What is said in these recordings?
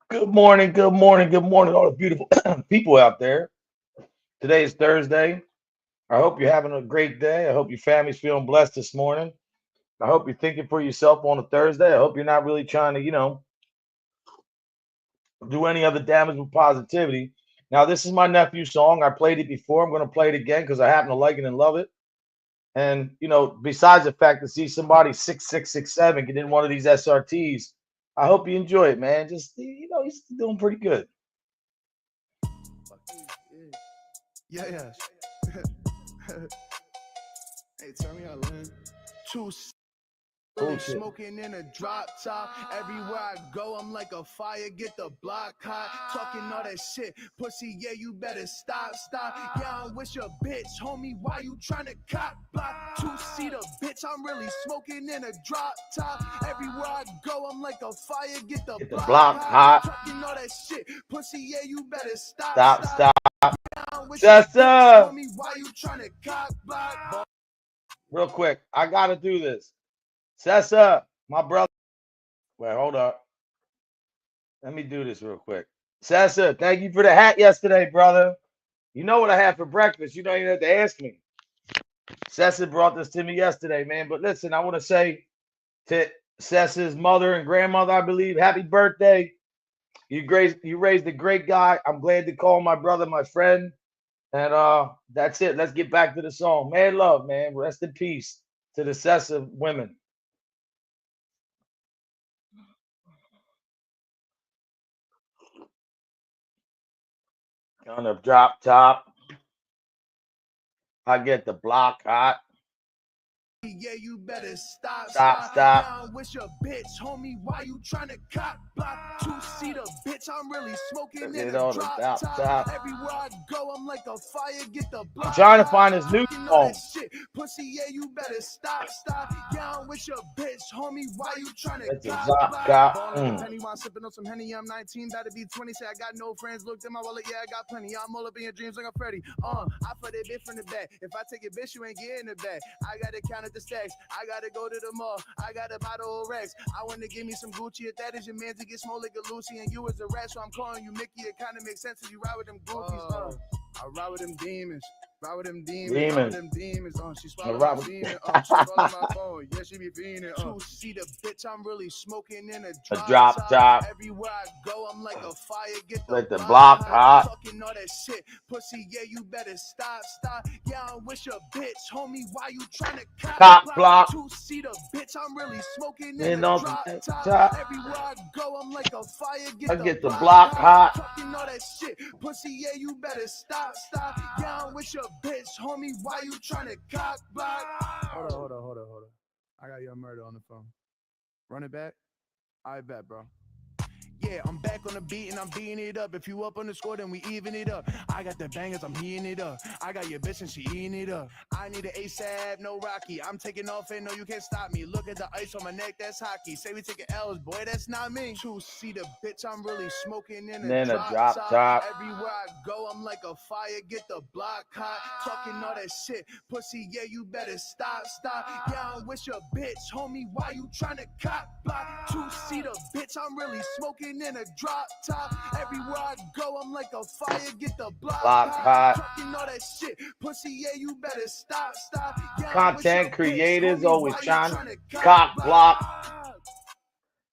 Good morning, good morning, good morning, all the beautiful people out there. Today is Thursday. I hope you're having a great day. I hope your family's feeling blessed this morning. I hope you're thinking for yourself on a Thursday. I hope you're not really trying to, do any other damage with positivity. Now, this is my nephew's song. I played it before. I'm going to play it again because I happen to like it and love it. And, besides the fact to see somebody 6'6", 6'7" get in one of these SRTs, I hope you enjoy it, man. Just, he's doing pretty good. Yeah, yeah. Hey, tell me out, man. Too Oh, really shit. smoking in a drop top. Everywhere I go, I'm like a fire. Get the block hot. Talking all that shit. Pussy, yeah, you better stop. Yeah, I'm with your bitch. Homie, why you trying to cop block? Two-seater, bitch, I'm really smoking in a drop top. Everywhere I go, I'm like a fire. Get the Get the block block hot. hot. Talking all that shit. Pussy, yeah, you better stop. Stop. Yeah, I'm with your bitch. Sessa. Homie, why you trying to cop block? Real quick. I got to do this. Sessa, my brother. Wait, hold up. Let me do this real quick. Sessa, thank you for the hat yesterday, brother. You know what I had for breakfast. You don't even have to ask me. Sessa brought this to me yesterday, man. But listen, I want to say to Sessa's mother and grandmother, I believe, happy birthday. You raised a great guy. I'm glad to call my brother my friend. And that's it. Let's get back to the song. Man, love, man. Rest in peace to the Sessa women. On the drop top, I get the block hot. Yeah, you better stop. Stop. Down with your bitch, homie. Why you trying to cop block? Two-seater, bitch. I'm really smoking in a drop top. Everywhere I go, I'm like a fire. Get the block. I'm trying to find his new song. Shit. Pussy, yeah, you better stop. Down with your bitch, homie. Why you trying to cop block? Ballin' penny while sipping on some Henny. I'm 19, better be 20. Say I got no friends. Looked in my wallet, yeah, I got plenty. I'm all up in your dreams like I'm Freddy. I put that bitch from the back. If I take a bitch, you ain't getting it back. I gotta count the stacks. I gotta go to the mall. I got a bottle of Rex. I want to give me some Gucci. If that is your man to get small like a Lucy, and you as a rat, so I'm calling you Mickey. It kind of makes sense if you ride with them goofies. I ride with them demons. Ride with them demons. Ride with them demons. She swallowed my semen. She calling my phone. Yeah, she be feeding. Two-seater, bitch. I'm really smoking in a drop top. Everywhere I go, I'm like a fire. Get the block hot. Talking all that shit. Pussy, yeah, you better stop. Yeah, I'm with your bitch, homie. Why you trying to cop block? Two-seater, bitch. I'm really smoking in a drop top. Everywhere I go, I'm like a fire. Get the block hot. Talking all that shit. Pussy, yeah, you better stop. Yeah, I'm with your bitch, homie. Why you trying to cock block? Hold on. I got your murder on the phone. Run it back. I bet, bro. Yeah, I'm back on the beat and I'm beating it up. If you up on the score, then we even it up. I got the bangers, I'm heating it up. I got your bitch and she eating it up. I need an ASAP, no Rocky. I'm taking off and no, you can't stop me. Look at the ice on my neck, that's hockey. Say we taking L's, boy, that's not me. Two-seater, bitch, I'm really smoking in a drop top. Everywhere I go, I'm like a fire. Get the block hot. Talking all that shit. Pussy, yeah, you better stop. Yeah, I'm with your bitch, homie. Why you trying to cop block? Two-seater, bitch, I'm really smoking in a drop top. Everywhere I go, I'm like a fire. Get the block hot. Talking all that shit. Pussy, yeah, you better stop. Yeah, content creators always trying to cock block.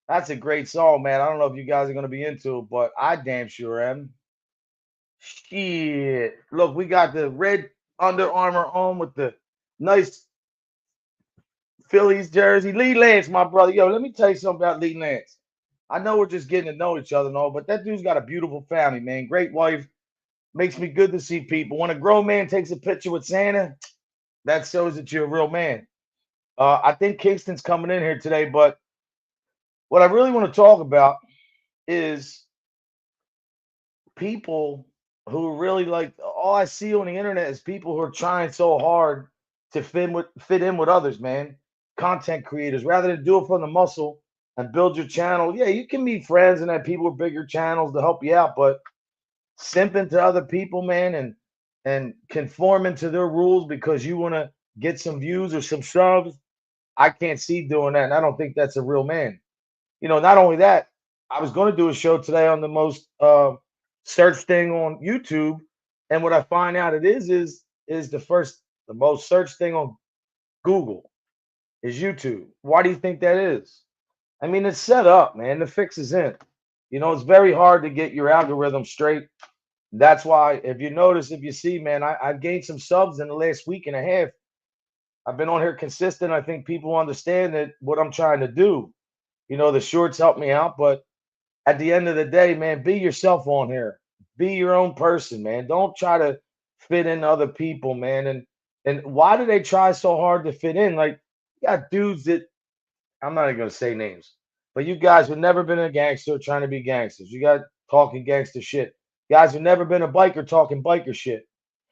That's a great song, man. I don't know if you guys are going to be into it, but I damn sure am. Shit. Look, we got the red Under Armour on with the nice Phillies jersey. Lee Lance, my brother. Yo, let me tell you something about Lee Lance. I know we're just getting to know each other and all, but that dude's got a beautiful family, man. Great wife. Makes me good to see people. When a grown man takes a picture with Santa, that shows that you're a real man. I think Kingston's coming in here today, but what I really want to talk about is people who really like all I see on the internet is people who are trying so hard to fit in with others, man. Content creators, rather than do it from the muscle and build your channel. Yeah, you can meet friends and have people with bigger channels to help you out, but simping to other people, man, and conforming to their rules because you want to get some views or some subs, I can't see doing that. And I don't think that's a real man. Not only that, I was going to do a show today on the most searched thing on YouTube, and what I find out it is the most searched thing on Google is YouTube. Why do you think that is? I mean, it's set up, man. The fix is in. It's very hard to get your algorithm straight. That's why, if you notice, if you see, man, I've gained some subs in the last week and a half. I've been on here consistent. I think people understand that what I'm trying to do. The shorts help me out, but at the end of the day, man, be yourself on here. Be your own person, man. Don't try to fit in other people, man. And why do they try so hard to fit in? Like, you got dudes that I'm not even gonna say names, but you guys who've never been a gangster trying to be gangsters. You got talking gangster shit. Guys who've never been a biker talking biker shit.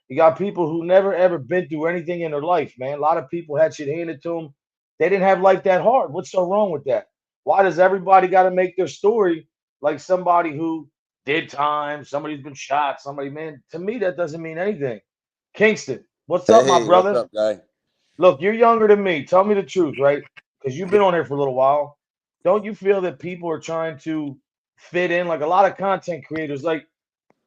You got people who never ever been through anything in their life, man. A lot of people had shit handed to them. They didn't have life that hard. What's so wrong with that? Why does everybody got to make their story like somebody who did time, somebody who's been shot, somebody, man? To me, that doesn't mean anything. Kingston, what's up, my Hey, what's brother? up, guy? Look, you're younger than me. Tell me the truth, right? Because you've been on here for a little while. Don't you feel that people are trying to fit in? Like a lot of content creators, like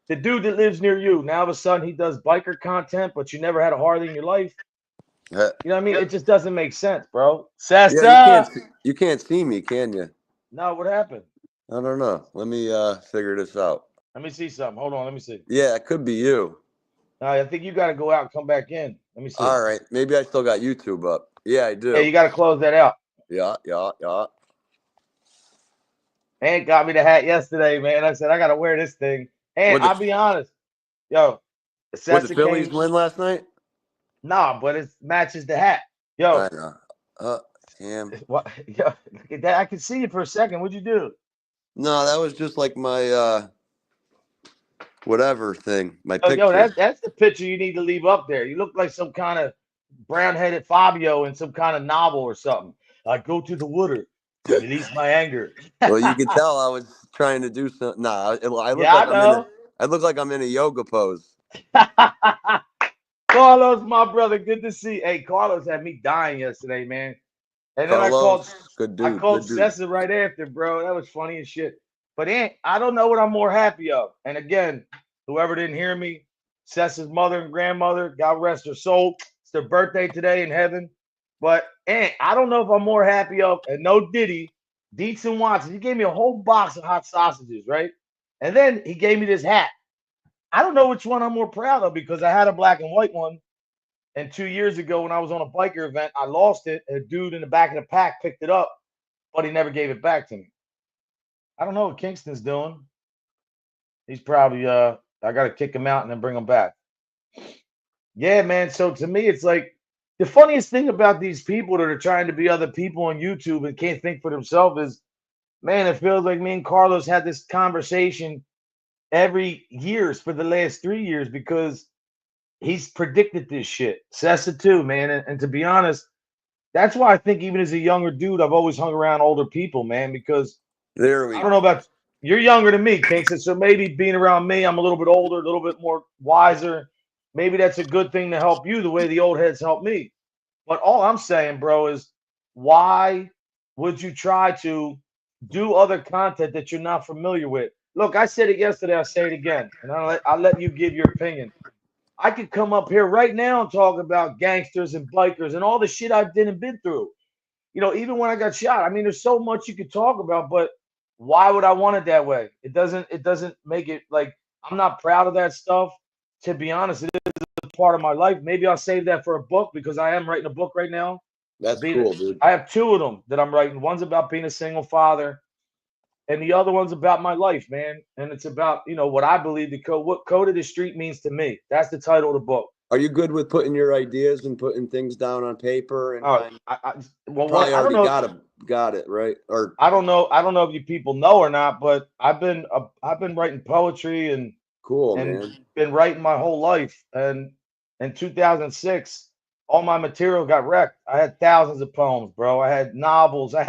the dude that lives near you, now all of a sudden he does biker content, but you never had a Harley in your life. Uh, You know what I mean? It just doesn't make sense, bro. Yeah, you can't Sessa! you can't see me, can you? No, what happened? I don't know. Let me figure this out. Let me see something. Hold on, let me see. Yeah, it could be you. I think you got to go out and come back in. Let me see. All right, maybe I still got YouTube up. Yeah, I Yeah, do. you got to close that out. Yeah. Aunt got me the hat yesterday, man. I said I got to wear this thing. And What I'll the be honest, yo, what the Sessa Phillies came. win last night? Nah, but it matches the hat. I Yo, know. Damn. what? Yo, look at that. I can see you for a second. What'd you do? No, that was just like my whatever thing, my Yo, picture. that's the picture you need to leave up there. You look like some kind of brown-headed Fabio in some kind of novel or something. I go to the water to release my anger. Well, you could tell I was trying to do something. Nah, I look Yeah, I like know. I look like I'm in a yoga pose. Carlos, my brother, good to see. Hey, Carlos had me dying yesterday, man. And then Carlos, good I dude, called good dude. Sessa right after, bro. That was funny as shit. But I don't know what I'm more happy of. And again, whoever didn't hear me, Sessa's mother and grandmother, God rest her soul. It's their birthday today in heaven. But I don't know if I'm more happy of, and no Diddy, Deets and Watson. He gave me a whole box of hot sausages, right? And then he gave me this hat. I don't know which one I'm more proud of because I had a black and white one. And 2 years ago, when I was on a biker event, I lost it. And a dude in the back of the pack picked it up, but he never gave it back to me. I don't know what Kingston's doing. He's probably I gotta kick him out and then bring him back. Yeah, man. So to me, it's like the funniest thing about these people that are trying to be other people on YouTube and can't think for themselves is, man, it feels like me and Carlos had this conversation every years for the last 3 years because he's predicted this shit. Sessa too, man. And to be honest, that's why I think even as a younger dude, I've always hung around older people, man, because There I we don't know about you're younger than me, Kingston. So maybe being around me, I'm a little bit older, a little bit more wiser. Maybe that's a good thing to help you the way the old heads help me. But all I'm saying, bro, is why would you try to do other content that you're not familiar with? Look, I said it yesterday, I'll say it again, and I'll let you give your opinion. I could come up here right now and talk about gangsters and bikers and all the shit I did and been through. Even when I got shot. I mean, there's so much you could talk about, but why would I want it that way? It doesn't make it like I'm not proud of that stuff. To be honest, it is a part of my life. Maybe I'll save that for a book because I am writing a book right now. That's Being cool, dude. I have two of them that I'm writing. One's about being a single father, and the other one's about my life, man. And it's about, what I believe what code of the street means to me. That's the title of the book. Are you good with putting your ideas and putting things down on paper and Uh, kind of well, probably I don't already know. got it, right? Or I don't know. I don't know if you people know or not, but I've been writing poetry cool, and man. been writing my whole life. And in 2006, all my material got wrecked. I had thousands of poems, bro. I had novels. I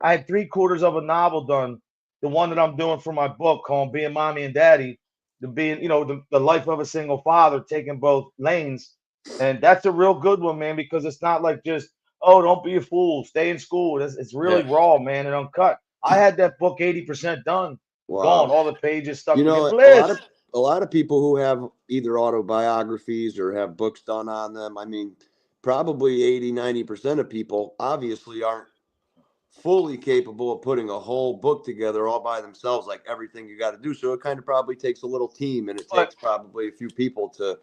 had three-quarters of a novel done. The one that I'm doing for my book called Being Mommy and Daddy, the being, the life of a single father, taking both lanes. And that's a real good one, man, because it's not like just, oh, don't be a fool, stay in school. It's really Yeah. raw, man, and uncut. I had that book 80% done, gone, Wow. all the pages stuck You know, together. Bliss. a lot of people who have either autobiographies or have books done on them, I mean, probably 80-90% of people obviously aren't fully capable of putting a whole book together all by themselves, like everything you got to do. So it kind of probably takes a little team, and it But takes probably a few people to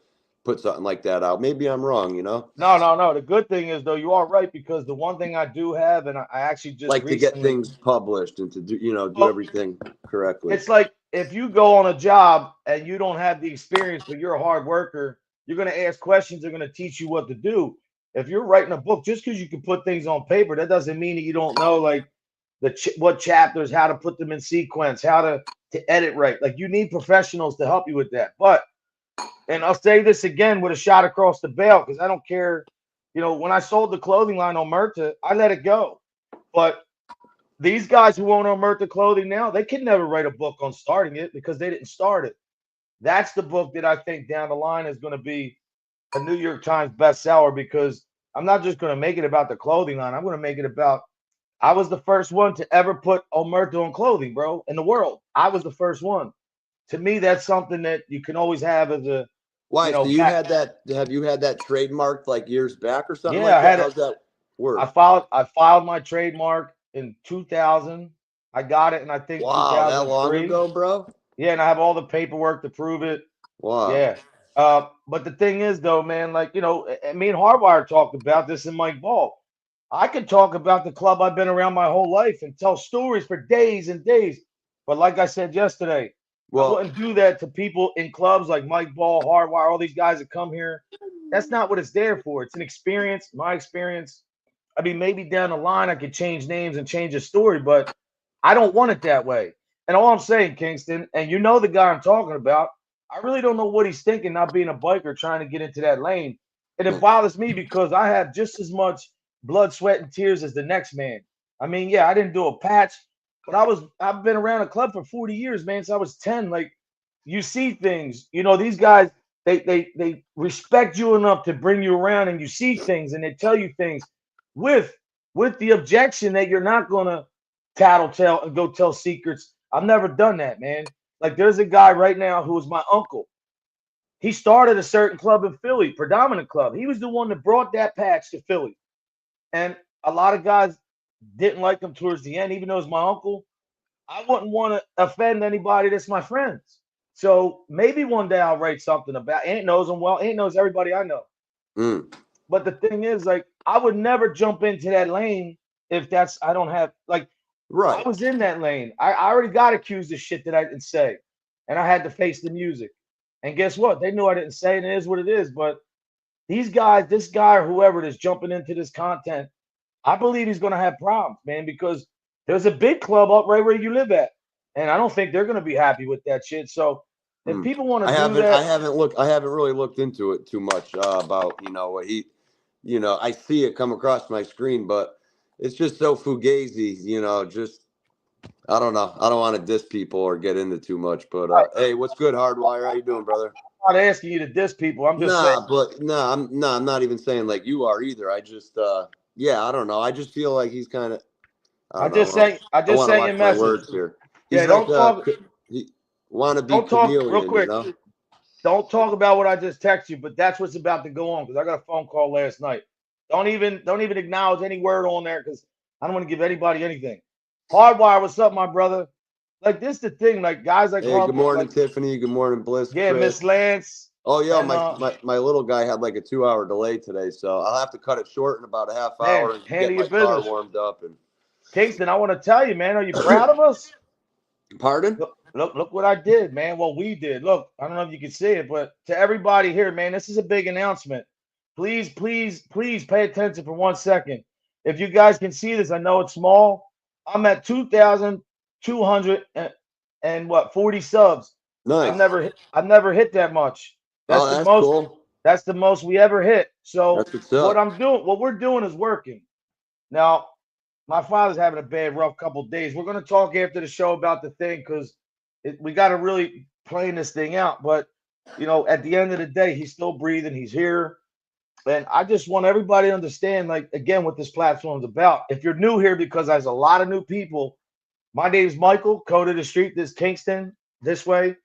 put something like that out. Maybe I'm wrong, you know? no, no, no. The good thing is though, you are right, because the one thing I do have, and I actually just Like to get recently, things published and to do, you know, do well, everything correctly. it's like if you go on a job and you don't have the experience, but you're a hard worker, you're going to ask questions. They're going to teach you what to do. If you're writing a book, just because you can put things on paper, that doesn't mean that you don't know like what chapters, how to put them in sequence, how to edit right. Like you need professionals to help you with that. But and I'll say this again with a shot across the bail because I don't care. You know, when I sold the clothing line on Murta, I let it go. But these guys who own Omerta clothing now, they can never write a book on starting it because they didn't start it. That's the book that I think down the line is going to be a New York Times bestseller because I'm not just going to make it about the clothing line. I'm going to make it about I was the first one to ever put Omerta on clothing, bro, in the world. I was the first one. To me, that's something that you can always have as a, Why? So you back. had that? Have you had that trademarked like years back or something Yeah, like I that? had it. How's that I work? filed I filed my trademark in 2000. I got it in I think Wow, that long 2003. ago, bro. Yeah, and I have all the paperwork to prove it. Wow. Yeah. But the thing is, though, man, like, me and Hardwire talked about this in Mike Ball. I could talk about the club I've been around my whole life and tell stories for days and days. But like I said yesterday, I Well, wouldn't do that to people in clubs like Mike Ball, Hardwire, all these guys that come here. That's not what it's there for. It's an experience, my experience. I mean, maybe down the line I could change names and change the story, but I don't want it that way. And all I'm saying, Kingston, and you know the guy I'm talking about, I really don't know what he's thinking, not being a biker, trying to get into that lane. And it bothers me because I have just as much blood, sweat, and tears as the next man. I mean, yeah, I didn't do a patch, but I've been around a club for 40 years, man. Since I was 10. Like, you see things. These guys, they respect you enough to bring you around and you see things and they tell you things with with the objection that you're not gonna tattletale and go tell secrets. I've never done that, man. Like there's a guy right now who is my uncle. He started a certain club in Philly, predominant club. He was the one that brought that patch to Philly. And a lot of guys didn't like him towards the end, even though it's my uncle. I wouldn't want to offend anybody that's my friends. So maybe one day I'll write something about Ant knows him well. Ant knows everybody I know. mm, But the thing is, like, I would never jump into that lane if I don't have like I right. was in that lane. I already got accused of shit that I didn't say. And I had to face the music. And guess what? They knew I didn't say it, and it is what it is. But these guys, this guy or whoever that's jumping into this content, I believe he's gonna have problems, man, because there's a big club up right where you live at. And I don't think they're gonna be happy with that shit. So if Mm. people want I to do haven't. I that, haven't looked. I haven't really looked into it too much about what he. I see it come across my screen, but it's just so fugazi. Just I don't know. I don't want to diss people or get into too much. But hey, what's good, Hardwire? How you doing, brother? I'm not asking you to diss people. I'm just saying I'm not even saying like you are either. I just yeah, I don't know. I just feel like he's kind of I I don't know. just sent I I just want to sent your watch my message. words here. Yeah, He's like he wannabe don't talk real chameleon, quick. Don't talk about what I just texted you, but that's what's about to go on because I got a phone call last night. Don't even acknowledge any word on there because I don't want to give anybody anything. Hardwire, what's up, my brother? Like this the thing, like guys like Hey, good Hardwire, morning, like Tiffany. Good morning, Bliss, yeah, Chris. Miss Lance, Oh, yo, and my little guy had like a 2-hour delay today, so I'll have to cut it short in about a half man, hour and get handle your my car business. warmed up. And Kingston, I want to tell you, man, are you proud of us? pardon? Look what I did, man. What we did. Look, I don't know if you can see it, but to everybody here, man, this is a big announcement. Please, please, please pay attention for 1 second. If you guys can see this, I know it's small. I'm at 2,200 and what 40 subs. Nice. I've never hit that much. That's Oh, the that's most cool. that's the most we ever hit. So That's what's up. what we're doing is working. Now, my father's having a bad, rough couple days. We're going to talk after the show about the thing because we got to really plan this thing out. But, at the end of the day, he's still breathing. He's here. And I just want everybody to understand, like, again, what this platform is about. If you're new here, because there's a lot of new people, My name's Michael, code of the street, this Kingston, this way.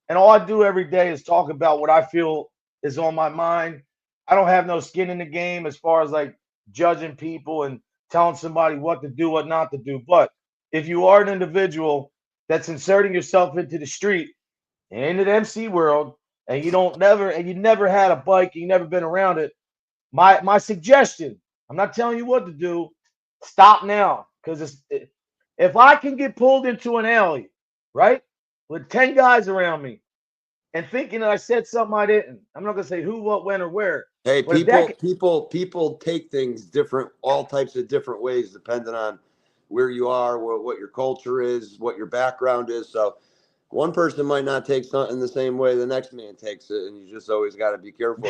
And all I do every day is talk about what I feel is on my mind. I don't have no skin in the game as far as like judging people and telling somebody what to do, what not to do. But if you are an individual that's inserting yourself into the street and into the MC world, and you never had a bike, you never been around it, my suggestion, I'm not telling you what to do, stop now. Because if I can get pulled into an alley, right, with 10 guys around me and thinking that I said something I didn't, I'm not gonna say who, what, when, or where. Hey, But if that people take things different, all types of different ways, depending on where you are, what your culture is, what your background is. So one person might not take something the same way the next man takes it, and you just always got to be careful,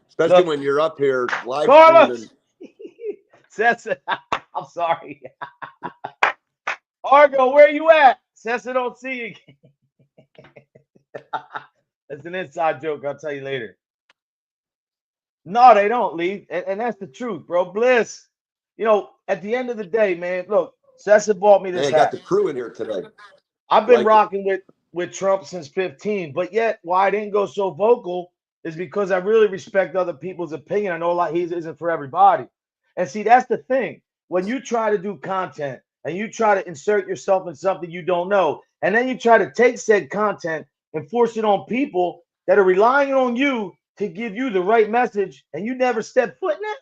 especially look, when you're up here live streaming. Carlos, Sessa, I'm sorry. Argo, where you at? Sessa don't see you. That's an inside joke. I'll tell you later. No, they don't leave. And that's the truth, bro. Bliss. At the end of the day, man, look, Sessa bought me this Hey, I got hat. the crew in here today. I've been Like it. rocking with Trump since 15, but yet why I didn't go so vocal is because I really respect other people's opinion. I know a lot he isn't for everybody. And see, that's the thing. When you try to do content and you try to insert yourself in something you don't know, and then you try to take said content and force it on people that are relying on you to give you the right message, and you never step foot in it.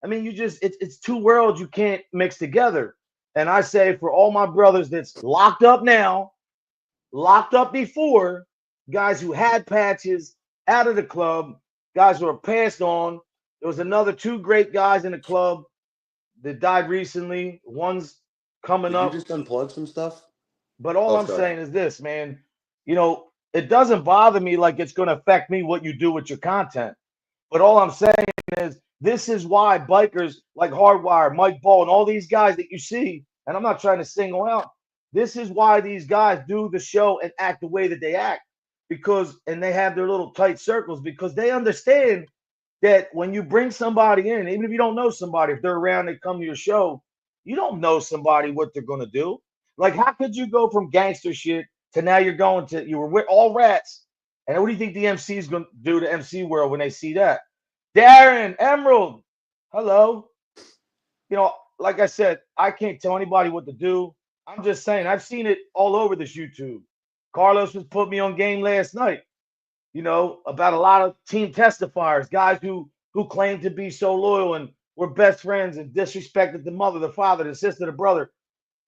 I mean, it's two worlds you can't mix together. And I say for all my brothers that's locked up now, locked up before, guys who had patches out of the club, guys who are passed on. There was another two great guys in the club that died recently. One's coming Did you up. just unplug some stuff? But all Oh, I'm sorry. saying is this, man. It doesn't bother me like it's going to affect me what you do with your content. But all I'm saying is this is why bikers like Hardwire, Mike Ball, and all these guys that you see, and I'm not trying to single out, this is why these guys do the show and act the way that they act and they have their little tight circles because they understand that when you bring somebody in, even if you don't know somebody, if they're around, they come to your show, you don't know somebody what they're going to do. Like, how could you go from gangster shit to now you were with all rats? And what do you think the MC is going to do to MC world when they see that? Darren, Emerald, hello. Like I said, I can't tell anybody what to do. I'm just saying, I've seen it all over this YouTube. Carlos was put me on game last night, about a lot of team testifiers, guys who claim to be so loyal and were best friends and disrespected the mother, the father, the sister, the brother.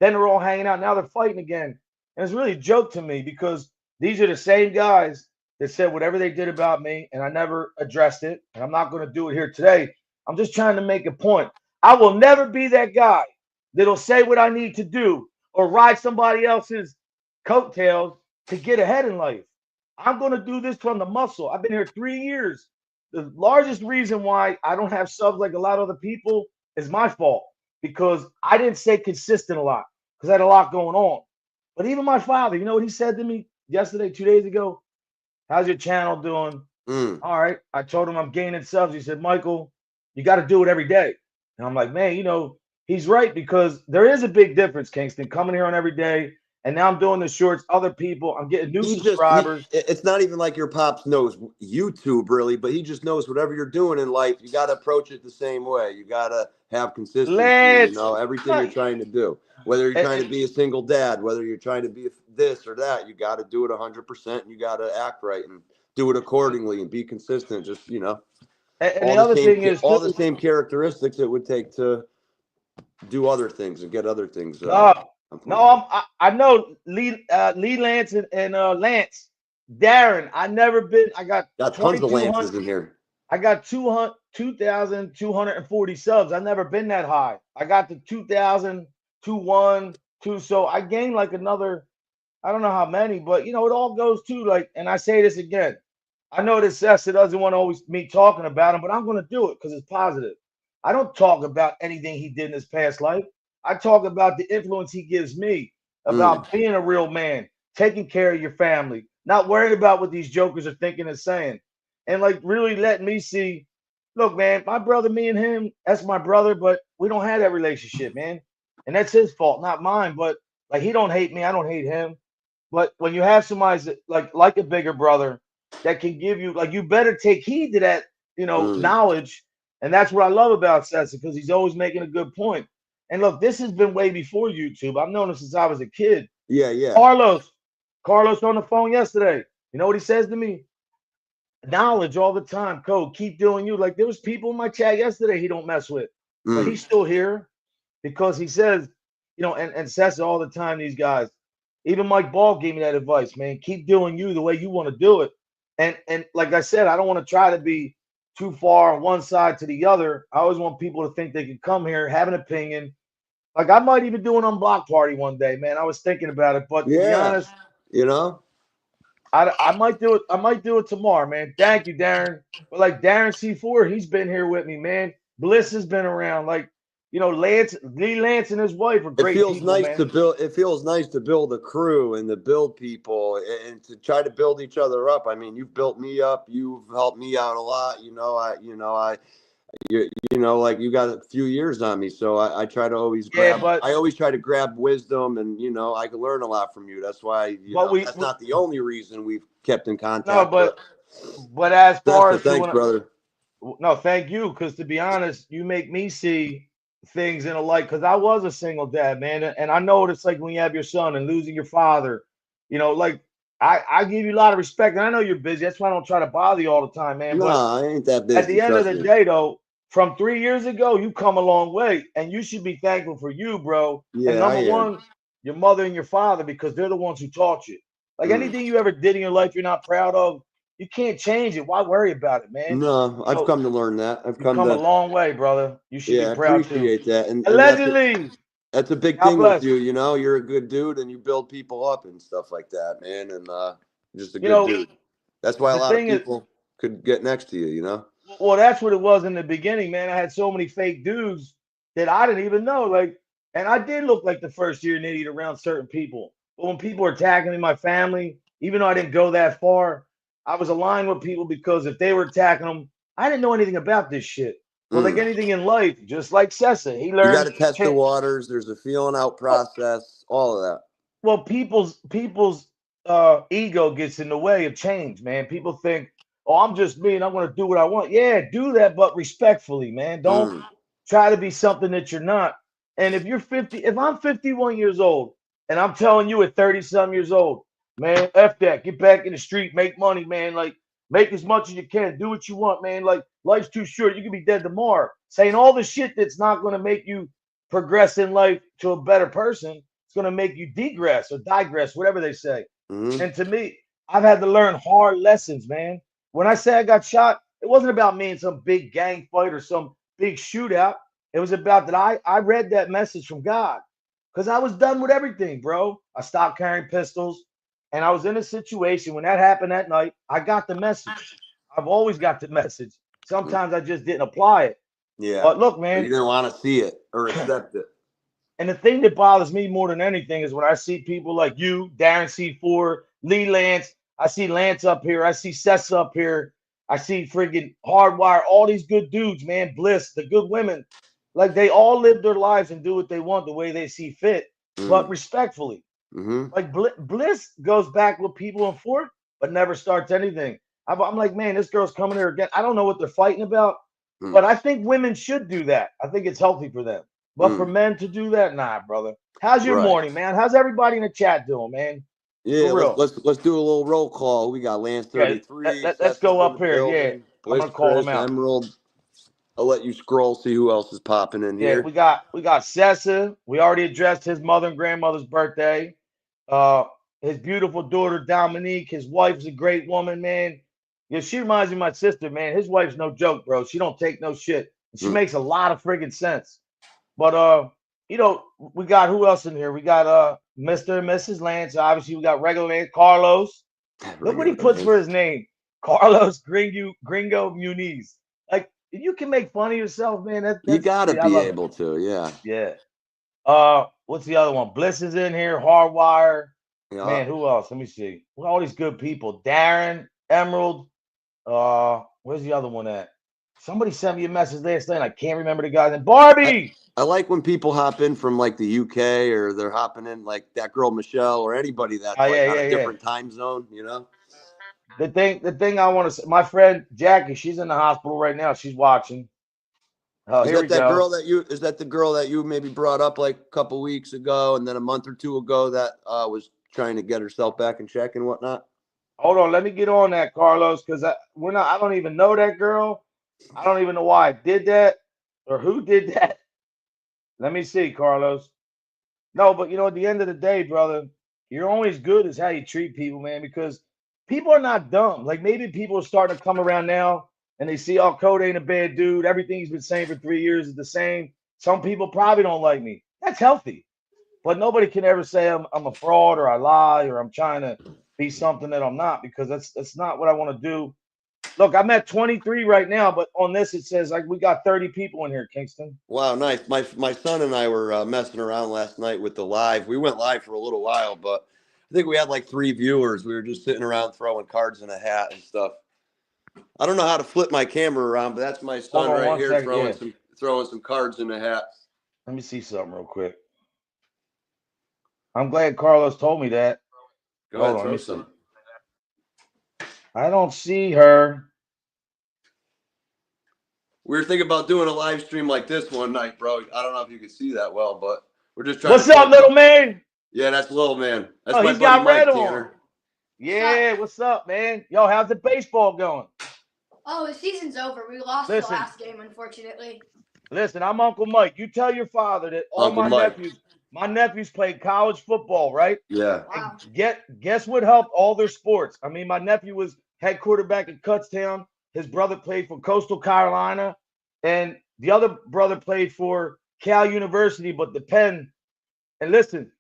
Then they're all hanging out. Now they're fighting again. And it's really a joke to me because these are the same guys that said whatever they did about me, and I never addressed it. And I'm not going to do it here today. I'm just trying to make a point. I will never be that guy that'll say what I need to do or ride somebody else's coattails to get ahead in life. I'm going to do this from the muscle. I've been here 3 years. The largest reason why I don't have subs like a lot of other people is my fault because I didn't stay consistent a lot because I had a lot going on. But even my father, you know what he said to me yesterday, 2 days ago? How's your channel doing? All right. I told him I'm gaining subs. He said, Michael, you got to do it every day. And I'm like, man, he's right because there is a big difference, Kingston, coming here on every day. And now I'm doing the shorts, other people, I'm getting new subscribers. It's not even like your pops knows YouTube really, but he just knows whatever you're doing in life, you got to approach it the same way. You got to have consistency, everything you're trying to do. Whether you're trying to be a single dad, whether you're trying to be this or that, you got to do it 100% and you got to act right and do it accordingly and be consistent. Just, And all the other thing is all the same characteristics it would take to do other things and get other things. I know Lee Lance and Lance. Darren, I got tons of Lances in here. I got 2,240 subs. I've never been that high. I got to 2,000, 2,1, 2. So I gained like another, I don't know how many, but it all goes to like, and I say this again. I know that Sessa doesn't want to always me talking about him, but I'm going to do it because it's positive. I don't talk about anything he did in his past life. I talk about the influence he gives me, about being a real man, taking care of your family, not worrying about what these jokers are thinking and saying, and like really letting me see, look, man, my brother, me and him, that's my brother, but we don't have that relationship, man. And that's his fault, not mine. But Like he don't hate me, I don't hate him. But when you have somebody like a bigger brother that can give you, like, you better take heed to that, Mm. knowledge. And that's what I love about Sessa, because he's always making a good point. And look, this has been way before YouTube. I've known him since I was a kid. Yeah, yeah. Carlos on the phone yesterday. You know what he says to me? Knowledge all the time, Code. Keep doing you. Like there was people in my chat yesterday he don't mess with, but Mm. he's still here because he says, and says it all the time. These guys, even Mike Ball gave me that advice, man. Keep doing you the way you want to do it. And like I said, I don't want to try to be too far on one side to the other. I always want people to think they can come here, have an opinion. Like I might even do an unblocked party one day, man. I was thinking about it, but to be Yeah. honest, You know? I might do it. I might do it tomorrow, man. Thank you, Darren. But like Darren C4, he's been here with me, man. Bliss has been around. Like, Lee Lance and his wife are It great feels people, nice to man. build. It feels nice to build a crew and to build people and to try to build each other up. I mean, you've built me up. You've helped me out a lot. Like you got a few years on me, so I try to always Yeah, grab. but I always try to grab wisdom, and I can learn a lot from you. That's why that's we not the only reason we've kept in no, contact. But but as that's far the as to thanks, when brother. no, thank you, because to be honest, you make me see things in a light. Because I was a single dad, man, and I know what it's like when you have your son and losing your father. Like I give you a lot of respect, and I know you're busy. That's why I don't try to bother you all the time, man. No, But I ain't that at busy. the end of Trust the me. day, though, from 3 years ago, you come a long way, and you should be thankful for you, bro. And Yeah, I number am. one, your mother and your father, because they're the ones who taught you. Like Mm. anything you ever did in your life you're not proud of, you can't change it. Why worry about it, man? No, I've So come to learn that. I've you come come a to long way, brother. You should be Yeah, I proud too. appreciate that. And Allegedly, that's a big God thing with bless. you, you're a good dude and you build people up and stuff like that, man. And just a You good know, dude. That's why a the lot of thing is, people could get next to you. well, that's what it was in the beginning, man. I had so many fake dudes that I didn't even know. Like, and I did look like the first year an idiot around certain people. But when people were attacking me, my family, even though I didn't go that far, I was aligned with people because if they were attacking them, I didn't know anything about this shit. But like Mm. anything in life, just like Sessa, he You got learned. to test the waters. There's a feeling out Well, process, all of that. well, people's ego gets in the way of change, man. People think, oh, I'm just me and I'm gonna do what I want. Yeah, do that, but respectfully, man. Don't Mm. try to be something that you're not. And if I'm 51 years old and I'm telling you at 30 some years old, man, F that, get back in the street, make money, man. Like make as much as you can, do what you want, man. Like life's too short, you could be dead tomorrow. Saying all the shit that's not gonna make you progress in life to a better person. It's going to make you degress or digress, whatever they say. Mm. And to me, I've had to learn hard lessons, man. When I say I got shot, it wasn't about me in some big gang fight or some big shootout. It was about that I read that message from God because I was done with everything, bro. I stopped carrying pistols. And I was in a situation when that happened that night. I got the message. I've always got the message. Mm. Sometimes I just didn't apply it. Yeah. But look, Or you man, didn't want to see it or accept it. and the thing that bothers me more than anything is when I see people like you, Darren C4, Lee Lance. I see Lance up here. I see Sess up here. I see friggin' Hardwire, all these good dudes, man. Bliss, the good women. Like they all live their lives and do what they want the way they see fit, but Mm. respectfully. Mm-hmm. Like Bliss goes back with people in Fort, but never starts anything. I'm like, man, this girl's coming here again. I don't know what they're fighting about, Mm. but I think women should do that. I think it's healthy for them. But for Mm. men to do that, nah, brother. How's your Right. morning, man? How's everybody in the chat doing, man? Yeah, For let's real. let's let's do a little roll call. We got Lance Yeah, 33, let's Seth is go in up the here. Yeah, building, I'm Bliss, gonna call them Chris, out. Emerald. I'll let you scroll, see who else is popping in Yeah, here. we got Sessa. We already addressed his mother and grandmother's birthday. Uh, his beautiful daughter Dominique. His wife's a great woman, man. Yeah, she reminds me of my sister, man. His wife's no joke, bro. She don't take no shit. She Mm. makes a lot of friggin' sense. But we got who else in here? We got Mr. and Mrs. Lance. Obviously, we got regular Lance Carlos. Look what he Regular puts for Lance. his name. Carlos Gringo Muniz. Like, if you can make fun of yourself, man, You that's gotta great. I be love it. able to, yeah. Yeah. What's the other one? Bliss is in here. Hardwire. Yeah. Man, who else? Let me see. Well, all these good people. Darren, Emerald. Where's the other one at? Somebody sent me a message last night. I can't remember the guy's name. Barbie. I like when people hop in from like the UK, or they're hopping in like that girl Michelle, or anybody Oh that's like yeah, on yeah, a yeah. different time zone, you know? The thing I want to say, my friend Jackie, she's in the hospital right now. She's watching. Oh, Is here we that go. girl that you is that the girl that you maybe brought up like a couple weeks ago, and then a month or two ago that was trying to get herself back in check and whatnot? Hold on, let me get on that, Carlos, because we're not. I don't even know that girl. I don't even know why I did that or who did that. Let me see, Carlos. No, but at the end of the day, brother, you're only as good as how you treat people, man, because people are not dumb. Like maybe people are starting to come around now and they see, oh, Code ain't a bad dude. Everything he's been saying for 3 years is the same. Some people probably don't like me. That's healthy. But nobody can ever say I'm a fraud or I lie or I'm trying to be something that I'm not, because that's not what I want to do. Look, I'm at 23 right now, but on this it says like we got 30 people in here, Kingston. Wow, nice. My son and I were messing around last night with the live. We went live for a little while, but I think we had like 3 viewers. We were just sitting around throwing cards in a hat and stuff. I don't know how to flip my camera around, but that's my Hold son on right one here second. Yeah. throwing some cards in a hat. Let me see something real quick. I'm glad Carlos told me that. Go Hold ahead, on, let throw me see. some. I don't see her. We were thinking about doing a live stream like this one night, bro. I don't know if you can see that well, but we're just trying to What's up, throw. little man? Yeah, that's little man. That's Oh, my he's buddy got red Mike on. Tanner. Yeah, what's up, man? Yo, how's the baseball going? Oh, the season's over. We lost the Listen, last game, unfortunately. listen, I'm Uncle Mike. You tell your father that all Uncle Mike. my nephews played college football, right? Yeah. Wow. And guess what helped all their sports? I mean, my nephew was head quarterback at Kutztown. His brother played for Coastal Carolina, and the other brother played for Cal University. But the Penn, and listen,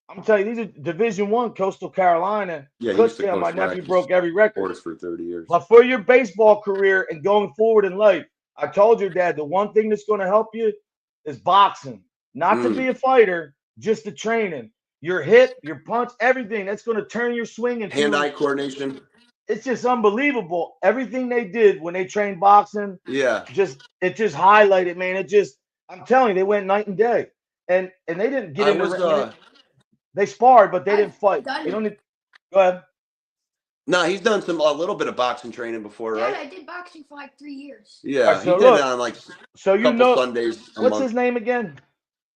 I'm telling you, these are Division One, Coastal Carolina. Yeah, he used to Kutztown, coach my for nephew Actors broke every record. Sports for 30 years. But for your baseball career and going forward in life, I told your dad the one thing that's going to help you is boxing. Not to be a fighter, just the training. Your hit, your punch, everything. That's going to turn your swing into Hand-eye coordination. It's just unbelievable. Everything they did when they trained boxing, Yeah. it just highlighted, man. I'm telling you, they went night and day. And they didn't get I in the was ring. They sparred, but they didn't fight. done They it. don't need, go ahead. No, he's done a little bit of boxing training before, Dad, right? I did boxing for like 3 years. Yeah, All right, he so did it look, on like so a couple Sundays a what's month. his name again?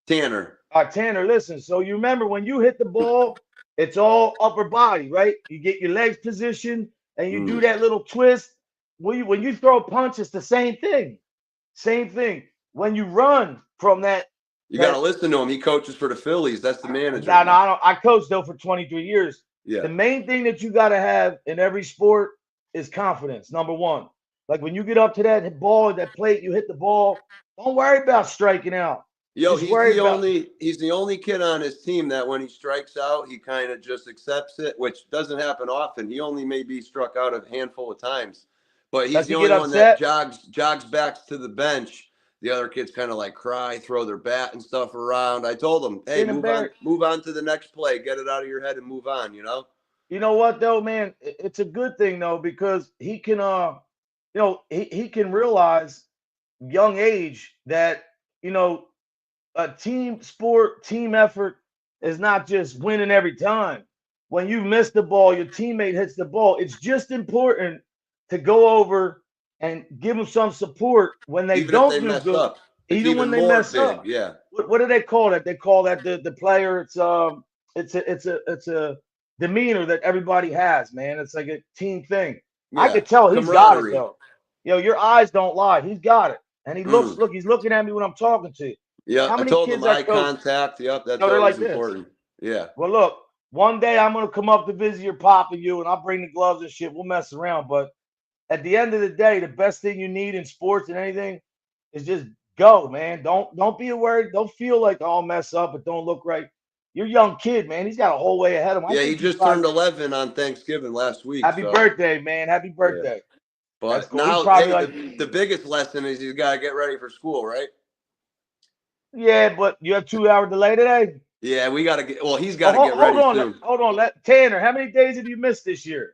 Tanner. Tanner, listen. So you remember when you hit the ball, it's all upper body, right? You get your legs positioned and you do that little twist. When you throw a punch, it's the same thing. Same thing. When you run from You got to listen to him. He coaches for the Phillies. That's the manager. no, I coached though for 23 years. Yeah. The main thing that you got to have in every sport is confidence. Number one, like when you get up to that ball, that plate, you hit the ball. Don't worry about striking out. Yo, Just worry about. he's the only kid on his team that when he strikes out, he kind of just accepts it, which doesn't happen often. He only may be struck out a handful of times, but he's Does the he only get one that upset? jogs back to the bench. The other kids kind of like cry, throw their bat and stuff around. I told him, hey, Getting embarrassed. move on to the next play, get it out of your head and move on. You know. You know what though, man? It's a good thing though because he can, he can realize young age that you know a team sport, team effort is not just winning every time. When you miss the ball, your teammate hits the ball. It's just important to go over and give them some support when they Even if they don't do mess good, up, it's even even when they more mess big. up. Yeah. What do they call that? They call that the player. It's a demeanor that everybody has, man. It's like a team thing. I Yeah. could tell he's got it Camaraderie. though. Your eyes don't lie. He's got it, and he looks. Mm. Look, he's looking at me when I'm talking to you. Yeah, How I many told them kids I eye coach? contact. Yep, that's They're always like this. important. Yeah. Well, look, one day I'm gonna come up to visit your pop and you, and I'll bring the gloves and shit. We'll mess around, but at the end of the day, the best thing you need in sports and anything is just go, man. Don't be worried. Don't feel like I'll mess up. It don't look right. You're a young kid, man. He's got a whole way ahead of him. I Yeah, he think he's just turned probably 11 on Thanksgiving last week. happy So birthday, man. Happy yeah. birthday. That's But cool. He's now, probably hey, like, the biggest lesson is you got to get ready for school, right? yeah, but you have 2 hour delay today. Yeah, we got to get. Well, he's Oh, got to get hold ready on, soon. hold on. Let Tanner. How many days have you missed this year?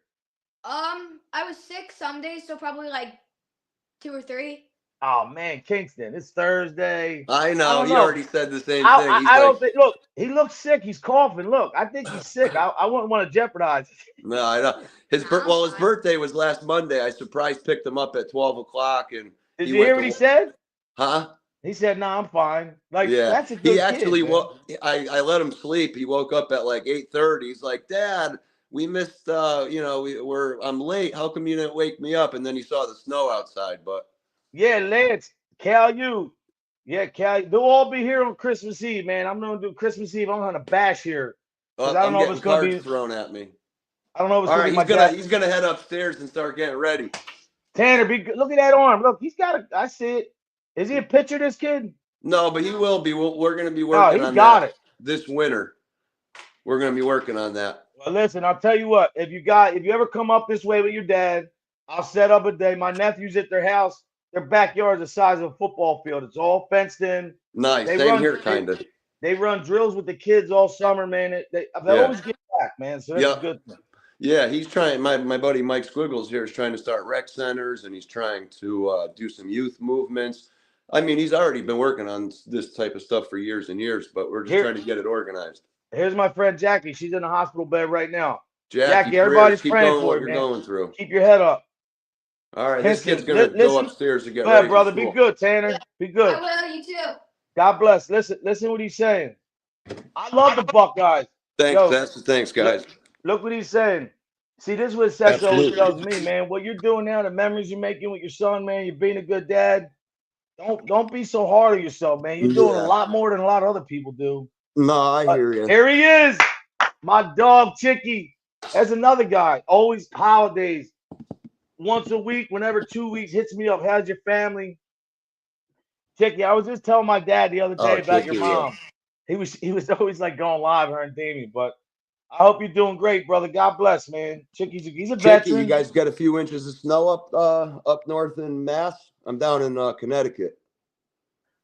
I was sick some days, so probably like 2 or 3. Oh man, Kingston, it's Thursday. I I know. don't He know. already said the same thing. He's I like, don't think. Look, he looks sick. He's coughing. Look, I think he's sick. I wouldn't want to jeopardize it. no, I know. His birthday was last Monday. I surprise picked him up at 12 o'clock, and Did he you hear went what he to, said? huh? He said, "No, I'm fine." Like Yeah. that's a He good kid, actually man. I let him sleep. He woke up at like 8:30. He's like, Dad, we missed. I'm late. How come you didn't wake me up? And then he saw the snow outside. But Yeah, Lance, Cal, yeah, Cal, they'll all be here on Christmas Eve, man. I'm gonna do Christmas Eve. I'm gonna bash here because I don't I'm know if getting it's gonna cards be. thrown at me. I don't know if it's All gonna right, be my he's dad. gonna head upstairs and start getting ready. Tanner, be good. Look at that arm. Look, he's got a. I see it. Is he a pitcher? This kid? No, but he will be. We're going to be No, working he on got that it. this winter. We're going to be working on that. Well, listen, I'll tell you what. If you ever come up this way with your dad, I'll set up a day. My nephew's at their house. Their backyard is the size of a football field. It's all fenced in. Nice. They Same run. here, kind of. They run drills with the kids all summer, man. They Yeah. always get back, man. So that's a Yep. good thing. Yeah, he's trying. My buddy Mike Squiggles here is trying to start rec centers, and he's trying to do some youth movements. I mean, he's already been working on this type of stuff for years and years, but we're just trying to get it organized. Here's my friend Jackie. She's in the hospital bed right now. Jackie, Jackie, prayers. everybody's Keep praying going for what you, you're man. going through. Keep your head up. All right, this kid's Kingston, going to go listen. upstairs to get Go ahead, ready for brother. Be school. good, Tanner. Be good. I will. You too. God bless. Listen what he's saying. I love the Buckeyes. Thanks, Yo, Seth. Thanks, look, guys. look what he's saying. See, this is what Seth always Absolutely. tells me, man. What you're doing now, the memories you're making with your son, man. You're being a good dad. Don't be so hard on yourself, man. You're doing a Yeah. lot more than a lot of other people do. No, I But hear you. here he is, my dog Chicky. That's another guy. Always holidays. Once a week, whenever 2 weeks, hits me up. How's your family? Chicky, I was just telling my dad the other day Oh, about your Chicky, yeah. mom. He was always like going live, her and Damien. But I hope you're doing great, brother. God bless, man. Chicky's he's a Chicky, veteran. you guys got a few inches of snow up north in Mass? I'm down in Connecticut.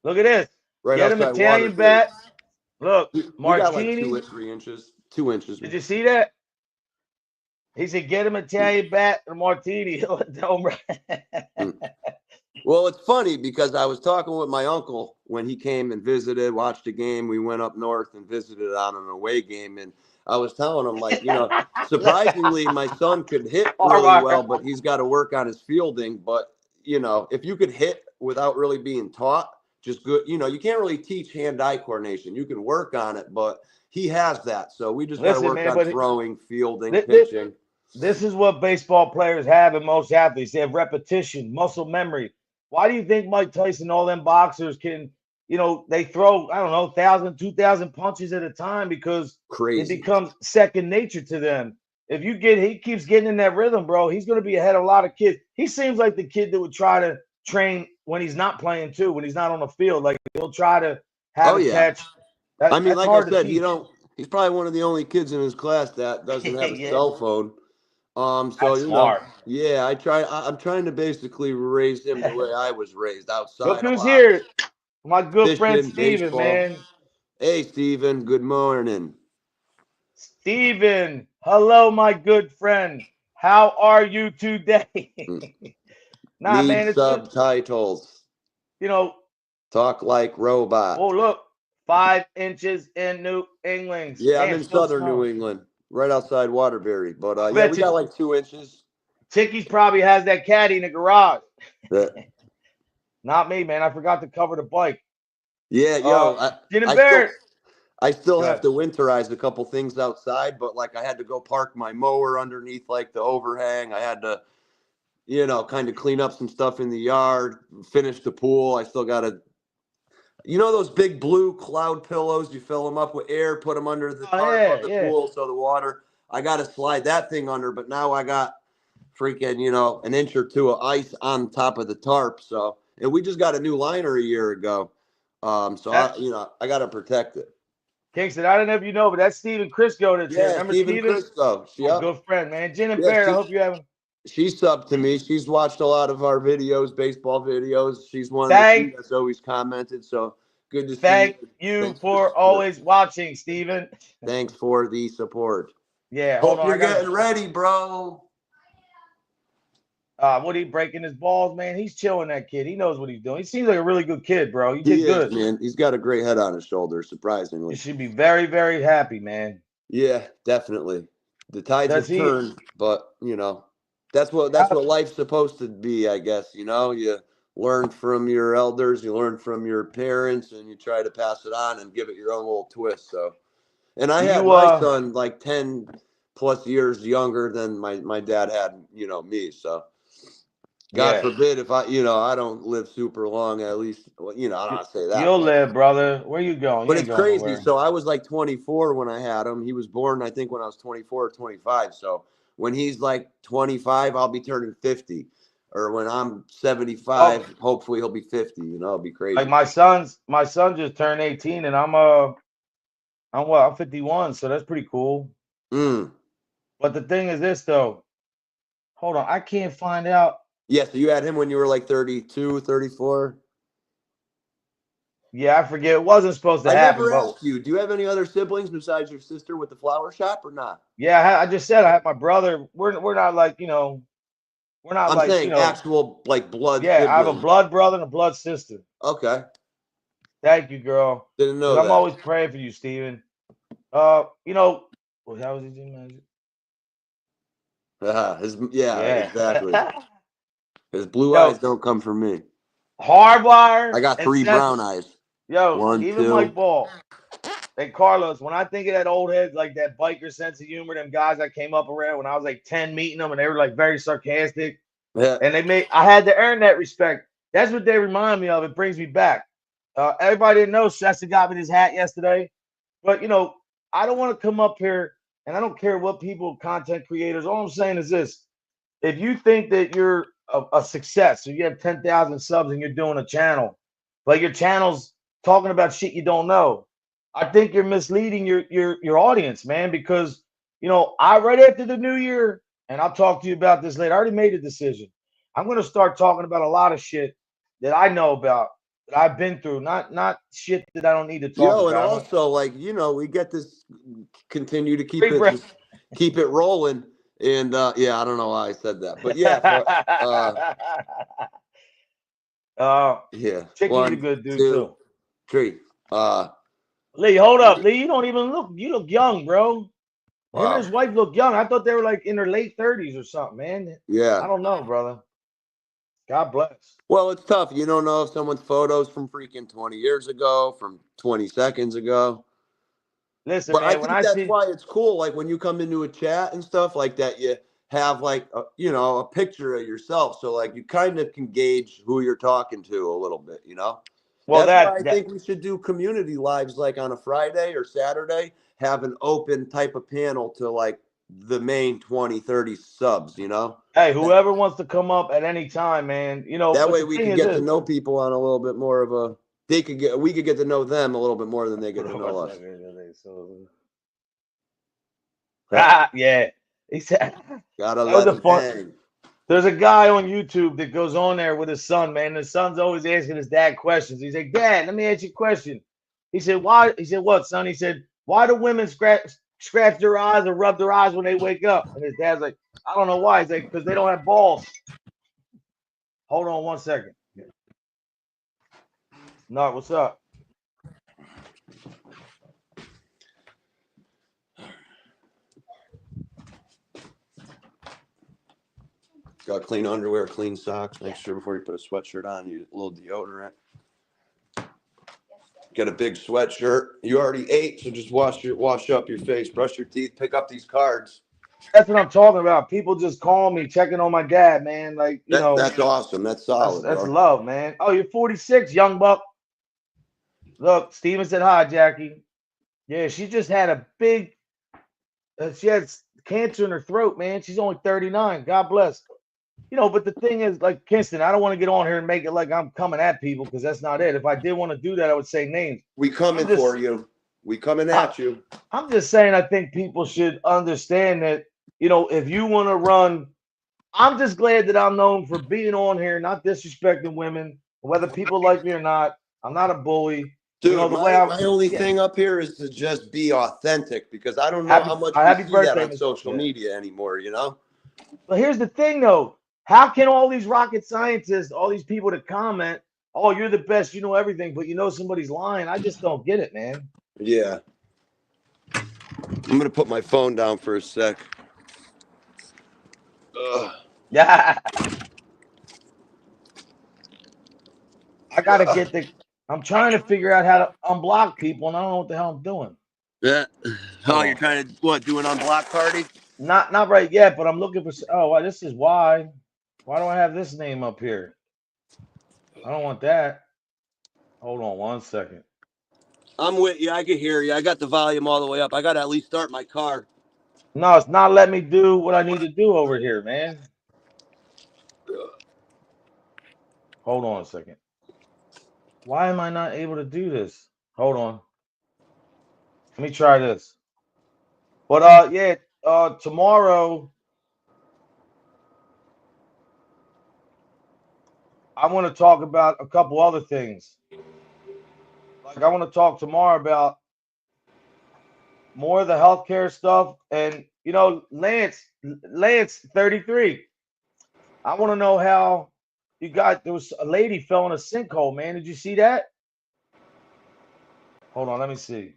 Look at this. Right Get him outside Italian Waterbury. bat. Look, We got like martini. 2 or 3 inches. 2 inches. Did you see that? He said, "Get him Italian bat and martini." Well, it's funny because I was talking with my uncle when he came and visited, watched a game. We went up north and visited on an away game, and I was telling him, like, surprisingly, my son could hit really well, but he's got to work on his fielding. But if you could hit without really being taught, just good. You can't really teach hand-eye coordination. You can work on it, but he has that. So we just got to work on throwing, fielding, pitching. This is what baseball players have and most athletes. They have repetition, muscle memory. Why do you think Mike Tyson, all them boxers can, they throw, I don't know, 1,000, 2,000 punches at a time because it becomes second nature to them. If he keeps getting in that rhythm, bro, he's going to be ahead of a lot of kids. He seems like the kid that would try to train when he's not playing too, when he's not on the field. Like he'll try to have a catch. I mean, like I said, he's probably one of the only kids in his class that doesn't have a cell phone. So that's smart. Yeah, I'm trying to basically raise him the way I was raised outside. Look who's here. My good friend Steven, baseball. Man. Hey, Steven. Good morning. Steven. Hello, my good friend. How are you today? Nah, man, it's subtitles. Talk like robot. Oh, look. 5 inches in New England. Yeah, I'm in southern New England, right outside Waterbury. But we got like 2 inches. Chicky's probably has that caddy in the garage. Not me, man. I forgot to cover the bike. Yeah, I still have to winterize a couple things outside, but like I had to go park my mower underneath like the overhang. I had to, kind of clean up some stuff in the yard, finish the pool. I still got to, those big blue cloud pillows, you fill them up with air, put them under the tarp of the pool so the water, I got to slide that thing under, but now I got freaking, an inch or two of ice on top of the tarp. So, and we just got a new liner a year ago. So I got to protect it. Kingston, I don't know if you know, but that's Steven Crisco that's here. Remember Steven Crisco. Yep. Good friend, man. Jen and Barrett, I hope you have. She's subbed to me. She's watched a lot of our videos, baseball videos. She's one of the that's always commented. So good to see you. Thank you for always watching, Steven. Thanks for the support. Yeah, hope you're getting ready, bro. What he breaking his balls, man? He's chilling, that kid. He knows what he's doing. He seems like a really good kid, bro. You He did is, good. man. He's got a great head on his shoulders, You surprisingly. should be very, very happy, man. Yeah, definitely. The tides Does have he? turned, but that's what life's supposed to be, I guess. You learn from your elders, you learn from your parents, and you try to pass it on and give it your own little twist. So, and I Do had you? my son like 10 plus years younger than my dad had, me. So, God Yeah. forbid if I don't live super long, at least, I don't want to say that, You'll but. live, brother. Where you going? You But ain't it's going crazy. nowhere. So I was like 24 when I had him. He was born, I think, when I was 24 or 25. So when he's like 25, I'll be turning 50. Or when I'm 75, Oh, hopefully he'll be 50. It'll be like crazy. my son just turned 18, and I'm what? I'm 51, so that's pretty cool. Mm. But the thing is this though. Hold on, I can't find out. Yeah, so you had him when you were like 32, 34? Yeah, I forget. It wasn't supposed to I happen, never but asked you. Do you have any other siblings besides your sister with the flower shop or not? yeah, I just said I had my brother. We're not like we're not I'm like saying actual like blood Yeah, I have a siblings. blood brother and a blood sister. Okay. Thank you, girl. Didn't Because know I'm that. always praying for you, Steven. Well, how was he doing? Yeah, exactly. Yeah. His blue Yo, eyes don't come from me. Hardwire I got and 3 Seth. brown eyes. Yo, 1, even 2. Mike Ball and Carlos. When I think of that old head, like that biker sense of humor, them guys I came up around when I was like 10 meeting them, and they were like very sarcastic. Yeah. And I had to earn that respect. That's what they remind me of. It brings me back. Everybody didn't know Shasta got me this hat yesterday. But I don't want to come up here, and I don't care what people, content creators. All I'm saying is this: if you think that you're a success, so you have 10,000 subs and you're doing a channel, but your channel's talking about shit you don't know, I think you're misleading your audience, man. Because I right after the new year, and I'll talk to you about this later. I already made a decision. I'm gonna start talking about a lot of shit that I know about, that I've been through, not shit that I don't need to talk Yo, and about. also like, we get this continue to Free break. keep it rolling. And yeah, I don't know why I said that. But yeah, yeah. Chicky's a 1, good dude 2, too. 3. Lee, hold up, Lee. You don't even look. You look young, bro. Him and Wow. his wife look young. I thought they were like in their late 30s or something, man. Yeah. I don't know, brother. God bless. Well, it's tough. You don't know if someone's photos from freaking 20 years ago, from 20 seconds ago. Listen, But I man. When think I that's see, why it's cool. Like when you come into a chat and stuff like that, you have like a picture of yourself, so like you kind of can gauge who you're talking to a little bit. well, That's why I that think we should do community lives like on a Friday or Saturday, have an open type of panel to like the main 20, 30 subs. hey, whoever wants to come up at any time, man. That But way the we thing could is get to this. know people on a little bit more of a we could get to know them a little bit more than they get to know us. Yeah, he said Gotta that was let a them fun. hang. There's a guy on YouTube that goes on there with his son, man. His son's always asking his dad questions. He's like, Dad, let me ask you a question. He said, Why? He said, What, son? He said, Why do women scratch their eyes or rub their eyes when they wake up? And his dad's like, I don't know why. He's like, Because they don't have balls. Hold on 1 second. No, what's up? Got clean underwear, clean socks. Make sure before you put a sweatshirt on, you a little deodorant. Get a big sweatshirt. You already ate, so just wash up your face, brush your teeth, pick up these cards. That's what I'm talking about. People just call me, checking on my dad, man. Like, That's awesome. That's solid, that's bro. love, man. Oh, you're 46, young buck. Look, Steven said hi, Jackie. Yeah, she just had a big she has cancer in her throat, man. She's only 39. God bless. But the thing is, like Kinston, I don't want to get on here and make it like I'm coming at people, because that's not it. If I did want to do that, I would say names. We coming for you. We coming at you. I'm just saying, I think people should understand that, if you want to run, I'm just glad that I'm known for being on here, not disrespecting women, whether people like me or not. I'm not a bully. Dude, The way my only thing up here is to just be authentic, because I don't know how much we happy see that birthday, on social media anymore, But here's the thing, though. How can all these rocket scientists, all these people that comment, oh, you're the best, you know everything, but you know somebody's lying? I just don't get it, man. Yeah. I'm gonna put my phone down for a sec. Ugh. Yeah. I gotta get the. I'm trying to figure out how to unblock people, and I don't know what the hell I'm doing. Yeah. Hold Oh, you're on. trying to what? Do an unblock party? Not right yet, but I'm looking for. Oh, well, this is why. Why do I have this name up here? I don't want that. Hold on 1 second. I'm with you. I can hear you. I got the volume all the way up. I got to at least start my car. No, it's not letting me do what I need to do over here, man. Hold on a second. Why am I not able to do this? Hold on. Let me try this. But yeah, tomorrow I want to talk about a couple other things. Like I want to talk tomorrow about more of the healthcare stuff, and you know, Lance 33. I want to know how there was a lady fell in a sinkhole, man. Did you see that? Hold on, let me see.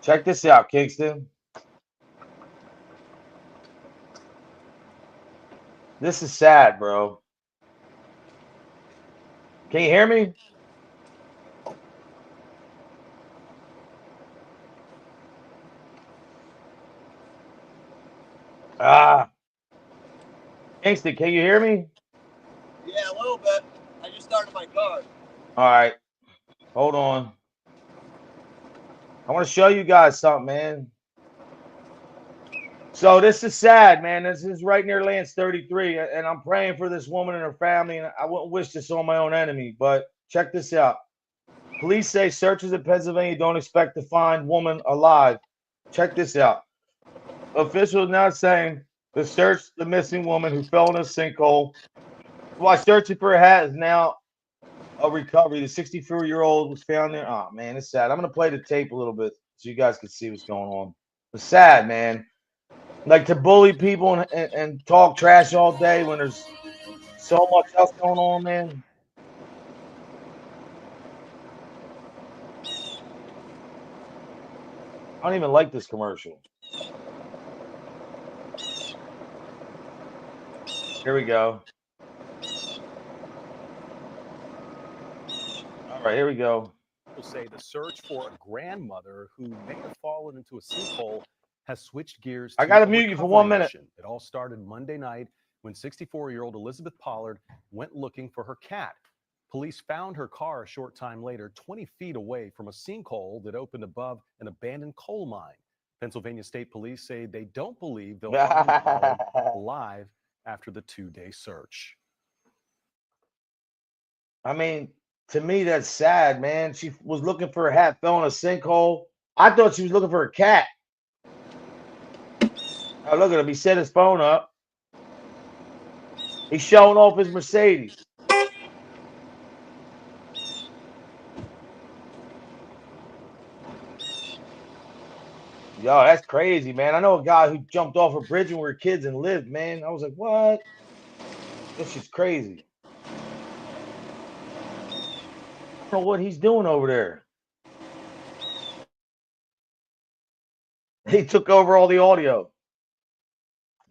Check this out, Kingston. This is sad, bro. Can you hear me? Ah, Kingston, can you hear me? Yeah, a little bit. I just started my car. All right, hold on. I want to show you guys something, man. So this is sad, man. This is right near Lance 33, and I'm praying for this woman and her family, and I wouldn't wish this on my own enemy. But check this out. Police say searchers in Pennsylvania don't expect to find woman alive. Check this out. Officials now saying the search the missing woman who fell in a sinkhole while searching for her hat is now a recovery. The 64-year-old was found there. Oh man, it's sad. I'm gonna play the tape a little bit so you guys can see what's going on. It's sad, man. Like to bully people and talk trash all day when there's so much else going on, man. I don't even like this commercial. Here we go. All right, here we go. Will say the search for a grandmother who may have fallen into a sinkhole has switched gears. I gotta mute you for 1 minute. Mission. It all started Monday night when 64-year-old Elizabeth Pollard went looking for her cat. Police found her car a short time later, 20 feet away from a sinkhole that opened above an abandoned coal mine. Pennsylvania State Police say they don't believe they'll find Pollard alive after the 2-day search. I mean, to me, that's sad, man. She was looking for her hat, fell in a sinkhole. I thought she was looking for a cat. Oh, look at him. He set his phone up. He's showing off his Mercedes. Yo, that's crazy, man. I know a guy who jumped off a bridge when we were kids and lived, man. I was like, what? This shit's crazy. I don't know what he's doing over there. He took over all the audio.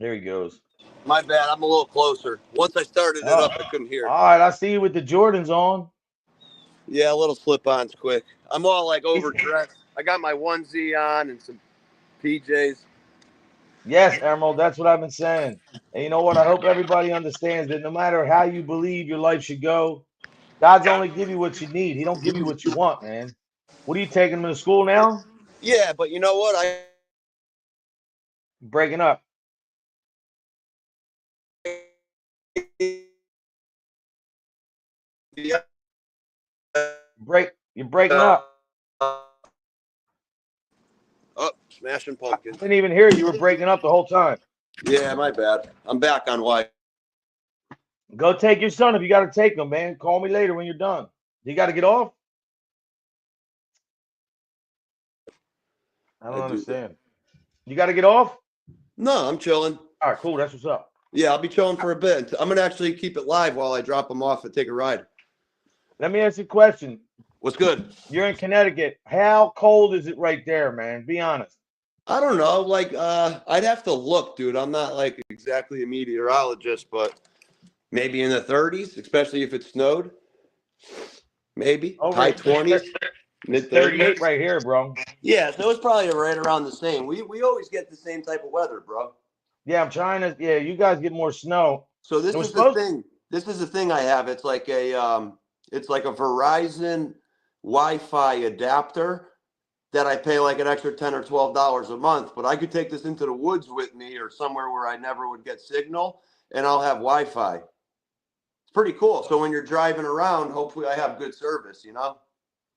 There he goes. My bad. I'm a little closer. Once I started it up, I couldn't hear. All right, I see you with the Jordans on. Yeah, a little slip-ons quick. I'm all like overdressed. I got my onesie on and some PJs. Yes, Emerald, that's what I've been saying. And you know what? I hope everybody understands that no matter how you believe your life should go, God's only give you what you need. He don't give you what you want, man. What are you taking them to school now? Yeah, but you know what? Breaking up. You're breaking up. Oh, smashing pumpkins. I didn't even hear you were breaking up the whole time. Yeah, my bad. I'm back on Wi. Go take your son if you got to take him, man. Call me later when you're done. You got to get off? I don't I do understand. You got to get off? No, I'm chilling. All right, cool. That's what's up. Yeah, I'll be chilling for a bit. I'm gonna actually keep it live while I drop them off and take a ride. Let me ask you a question. What's good? You're in Connecticut. How cold is it right there, man? Be honest. I don't know. Like, I'd have to look, dude. I'm not like exactly a meteorologist, but maybe in the 30s, especially if it snowed. Maybe high 20s, mid 38 30s. right here, bro. Yeah, so it's probably right around the same. We always get the same type of weather, bro. Yeah, I'm trying to. Yeah, you guys get more snow. So this It was is the supposed. thing. This is the thing I have. It's like a Verizon Wi-Fi adapter that I pay like an extra $10 or $12 a month. But I could take this into the woods with me or somewhere where I never would get signal, and I'll have Wi-Fi. It's pretty cool. So when you're driving around, hopefully I have good service, you know?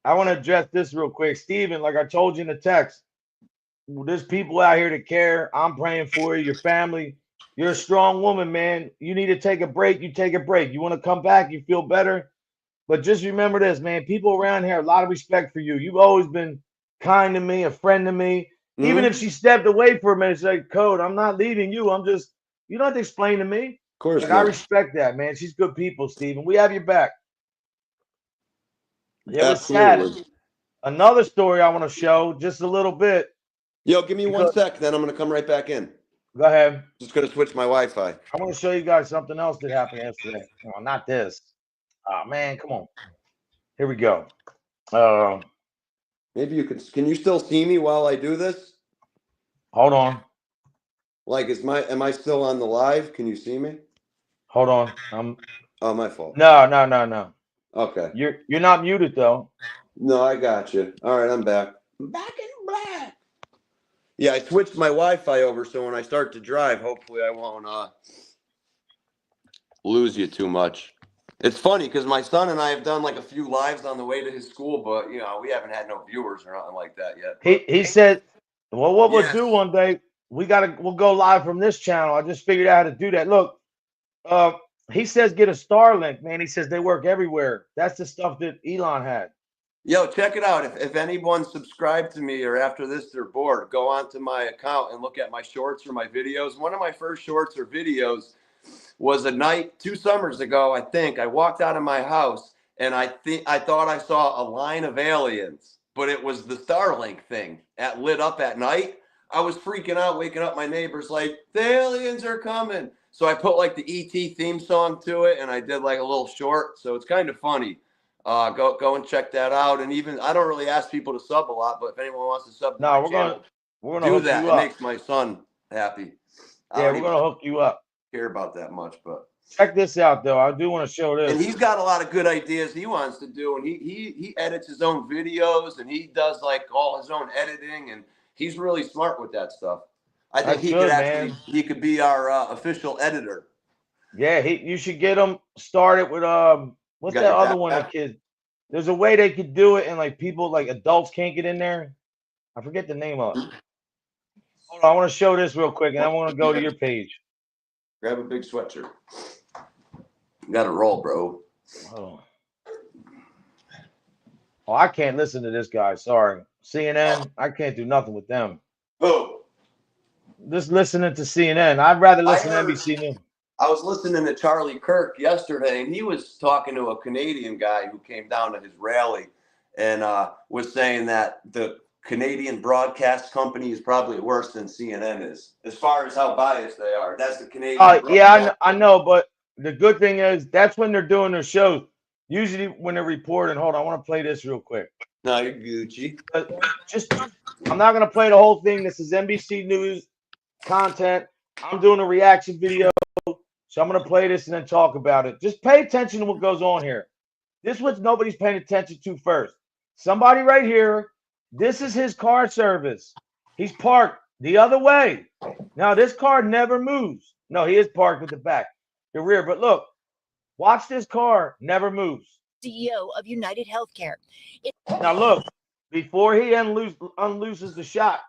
I want to address this real quick, Steven. Like I told you in the text, there's people out here that care. I'm praying for you, your family. You're a strong woman, man. You need to take a break. You take a break. You want to come back. You feel better. But just remember this, man. People around here, a lot of respect for you. You've always been kind to me, a friend to me. Even if she stepped away for a minute, she's like, Code, I'm not leaving you. I'm just, you don't have to explain to me. Of course Like, I not. respect that, man. She's good people, Steven. We have your back. It was Absolutely. sad. Another story I want to show just a little bit. Yo, give me Because- 1 sec, then I'm going to come right back in. Go ahead. Just going to switch my Wi-Fi. I want to show you guys something else that happened yesterday. Oh, not this. Oh, man, come on. Here we go. Maybe you can you still see me while I do this? Hold on. Like, am I still on the live? Can you see me? Hold on. Oh, my fault. No. Okay. You're not muted though. No, I got you. All right, I'm back. I'm back in black. Yeah, I switched my Wi-Fi over, so when I start to drive, hopefully I won't lose you too much. It's funny because my son and I have done like a few lives on the way to his school, but you know we haven't had no viewers or nothing like that yet. He said, well, what we'll Yes. do one day, we'll go live from this channel. I just figured out how to do that. Look, he says get a Starlink, man. He says they work everywhere. That's the stuff that Elon had. Yo, check it out. If anyone subscribed to me or after this they're bored, go onto my account and look at my shorts or my videos. One of my first shorts or videos was a night 2 summers ago, I think. I walked out of my house and I thought I saw a line of aliens, but it was the Starlink thing lit up at night. I was freaking out, waking up my neighbors like, the aliens are coming. So I put like the ET theme song to it and I did like a little short. So it's kind of funny. Go and check that out. And even I don't really ask people to sub a lot, but if anyone wants to sub to my channel, we're gonna do hook that. you It up. makes my son happy. Yeah, we're gonna hook you up. Care about that much, but check this out though. I do want to show this. And he's got a lot of good ideas he wants to do, and he edits his own videos and he does like all his own editing, and he's really smart with that stuff. I think he could be our official editor. Yeah, you should get him started with what's that other one that kids? There's a way they could do it and like people like adults can't get in there. I forget the name of it. Hold on, I want to show this real quick and I want to go to your page. Grab a big sweatshirt. You gotta roll, bro. Oh, I can't listen to this guy. Sorry. CNN, I can't do nothing with them. Oh. Just listening to CNN. I'd rather listen to NBC News. I was listening to Charlie Kirk yesterday, and he was talking to a Canadian guy who came down to his rally and was saying that the Canadian broadcast company is probably worse than CNN is, as far as how biased they are. That's the Canadian. Yeah, I know, but the good thing is that's when they're doing their shows. Usually when they're reporting, hold on, I want to play this real quick. No, you're Gucci. I'm not going to play the whole thing. This is NBC News content. I'm doing a reaction video, so I'm going to play this and then talk about it. Just pay attention to what goes on here. This is what nobody's paying attention to first. Somebody right here, this is his car service. He's parked the other way. Now, this car never moves. No, he is parked with the rear. But look, watch this car never moves. CEO of United Healthcare. Now, look, before he unleashes the shot,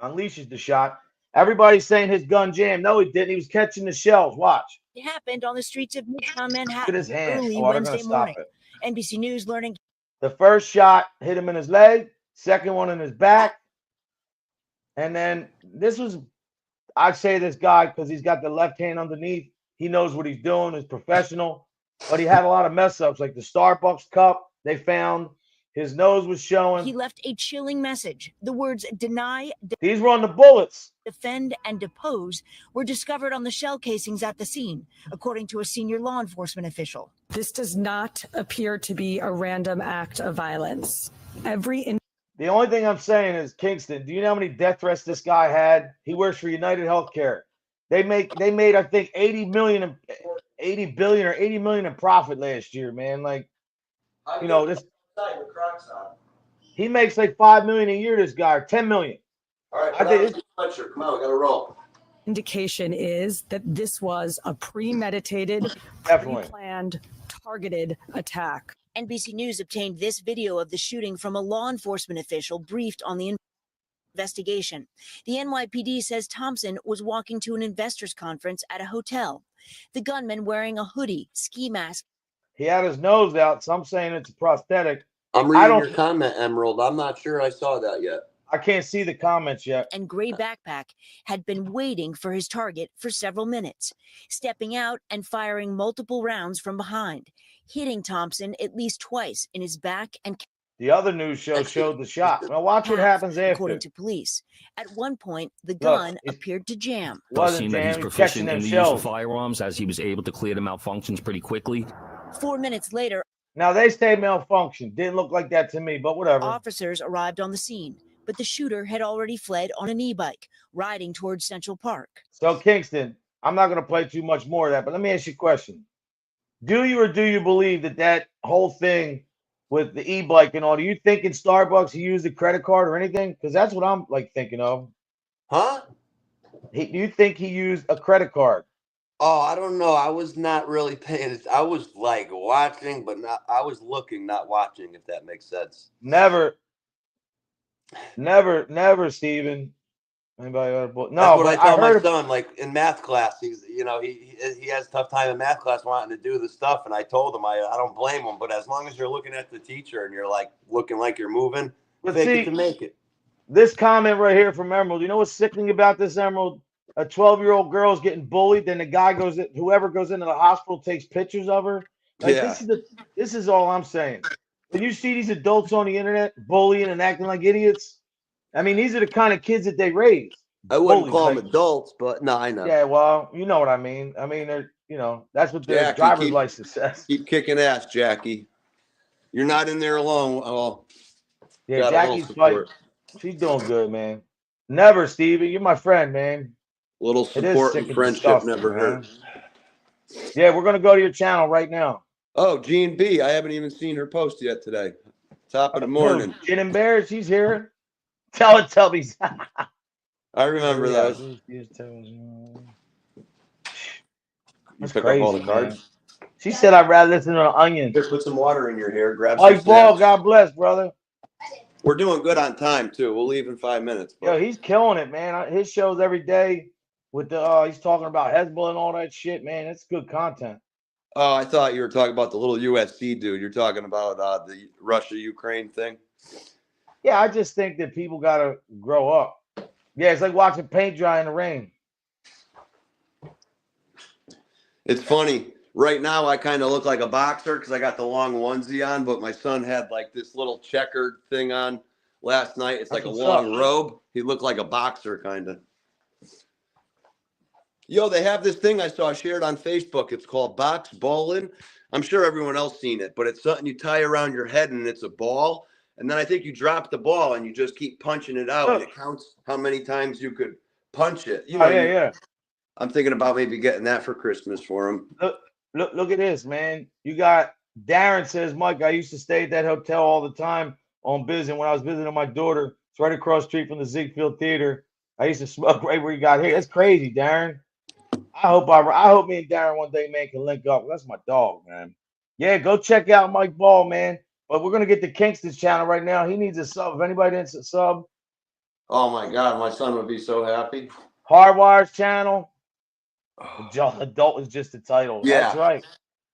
unleashes the shot, everybody's saying his gun jammed. No, he didn't. He was catching the shells. Watch. It happened on the streets of Midtown Manhattan Look at his hand. early they're Wednesday gonna stop morning. it. NBC News learning The first shot hit him in his leg. Second one in his back. And then this was, I say this guy because he's got the left hand underneath. He knows what he's doing. He's professional, but he had a lot of mess ups, like the Starbucks cup. They found his nose was He showing. left a chilling message. The words deny, These were on the bullets. defend, and depose were discovered on the shell casings at the scene, according to a senior law enforcement official. This does not appear to be a random act of violence. The only thing I'm saying is, Kingston, do you know how many death threats this guy had? He works for United Healthcare. They made I think 80 billion or 80 million in profit last year, man. Like, you know, this he makes like 5 million a year, this guy, or 10 million. All right, I think come on, we gotta roll. Indication is that this was a premeditated, Definitely. pre-planned, targeted attack. NBC News obtained this video of the shooting from a law enforcement official briefed on the investigation. The NYPD says Thompson was walking to an investors conference at a hotel. The gunman, wearing a hoodie, ski mask, He had his nose out, so I'm saying it's a prosthetic. I'm I reading don't- your comment, Emerald. I'm not sure I saw that yet. I can't see the comments yet. and gray backpack had been waiting for his target for several minutes, stepping out and firing multiple rounds from behind, hitting Thompson at least twice in his back and The other news show showed the shot. Now watch what happens after. according to police. At one point, the Look, gun it- appeared to jam. Wasn't Seeing that he's jam. He's catching proficient them in the use of shells. firearms, as he was able to clear the malfunctions pretty quickly. 4 minutes later, Now they say malfunction. Didn't look like that to me, but whatever. officers arrived on the scene, but the shooter had already fled on an e-bike, riding towards Central Park. So Kingston, I'm not going to play too much more of that, but let me ask you a question. Do you or do you believe that whole thing with the e-bike and all, do you think in Starbucks he used a credit card or anything? Because that's what I'm like thinking of. Huh? Do you think he used a credit card? Oh, I don't know. I was not really paying. I was like watching, but not. I was looking, not watching. If that makes sense. Never, Steven. Anybody got a book? No, That's what but I tell my heard son. Like in math class, he's he has a tough time in math class wanting to do the stuff, and I told him I don't blame him. But as long as you're looking at the teacher and you're like looking like you're moving, But fake see, it to make it. this comment right here from Emerald. You know what's sickening about this, Emerald? A 12-year-old girl is getting bullied, then the guy goes, whoever goes into the hospital takes pictures of her. Like Yeah. this is all I'm saying. When you see these adults on the internet bullying and acting like idiots, I mean, these are the kind of kids that they raise. I wouldn't Bullies, call like- them adults, but no, I know. Yeah, well, you know what I mean. I mean, they're that's what their Jackie, driver's keep- license says. Keep kicking ass, Jackie. You're not in there alone. Oh, Yeah, got a little Jackie's fighting. support. She's doing good, man. Never, Stevie. You're my friend, man. Little It is support sick and and friendship disgusting, never man. hurts. Yeah, we're gonna go to your channel right now. Oh, G&B. I haven't even seen her post yet today. Top of the morning. Gin and Bears, she's here. Tell me. I remember those. You Pick crazy, up all the man. cards. She said I'd rather listen to an onion. Here, put some water in your hair. Grab some Mike Ball, snacks. God bless, brother. We're doing good on time too. We'll leave in 5 minutes. Yo, he's killing it, man. His shows every day with the he's talking about Hezbollah and all that shit, man. It's good content. Oh, I thought you were talking about the little USC dude. You're talking about the Russia-Ukraine thing. Yeah, I just think that people gotta grow up. Yeah, it's like watching paint dry in the rain. It's funny. Right now, I kind of look like a boxer because I got the long onesie on, but my son had like this little checkered thing on last night. It's like That's a what's long up. robe. He looked like a boxer, kind of. Yo, they have this thing I saw shared on Facebook. It's called box ballin'. I'm sure everyone else seen it, but it's something you tie around your head and it's a ball. And then I think you drop the ball and you just keep punching it out, and it counts how many times you could punch it. You know, Oh yeah. I'm thinking about maybe getting that for Christmas for him. Look at this, man. You got Darren says, Mike, I used to stay at that hotel all the time on business. When I was visiting my daughter, it's right across the street from the Ziegfeld Theater. I used to smoke right where you got here. That's crazy, Darren. I hope me and Darren one day, man, can link up. That's my dog, man. Yeah, go check out Mike Ball, man. But we're gonna get to Kingston's channel right now. He needs a sub. If anybody needs a sub, Oh my God, my son would be so happy. Hardwire's channel. Adult is just the title. Yeah. That's right.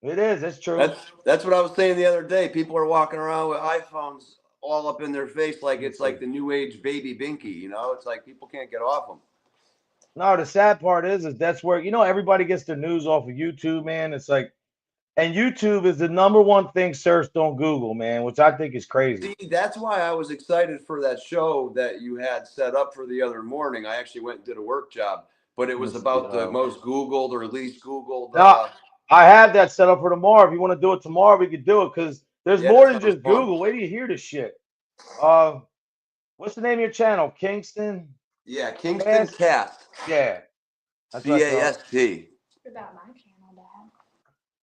It is. That's true. That's what I was saying the other day. People are walking around with iPhones all up in their face like it's like the new age baby binky, you know? It's like people can't get off them. No, the sad part is that's where, you know, everybody gets their news off of YouTube, man. It's like, and YouTube is the #1 thing searched on Google, man, which I think is crazy. See, that's why I was excited for that show that you had set up for the other morning. I actually went and did a work job, but it was about the most Googled or least Googled. No, I have that set up for tomorrow. If you want to do it tomorrow, we could do it because there's Yeah, more that than sounds just fun. Google. Wait till you hear this shit. What's the name of your channel? Kingston? Yeah, Kingston Cast. Yeah. That's what I thought. CAST. About my channel, Dad.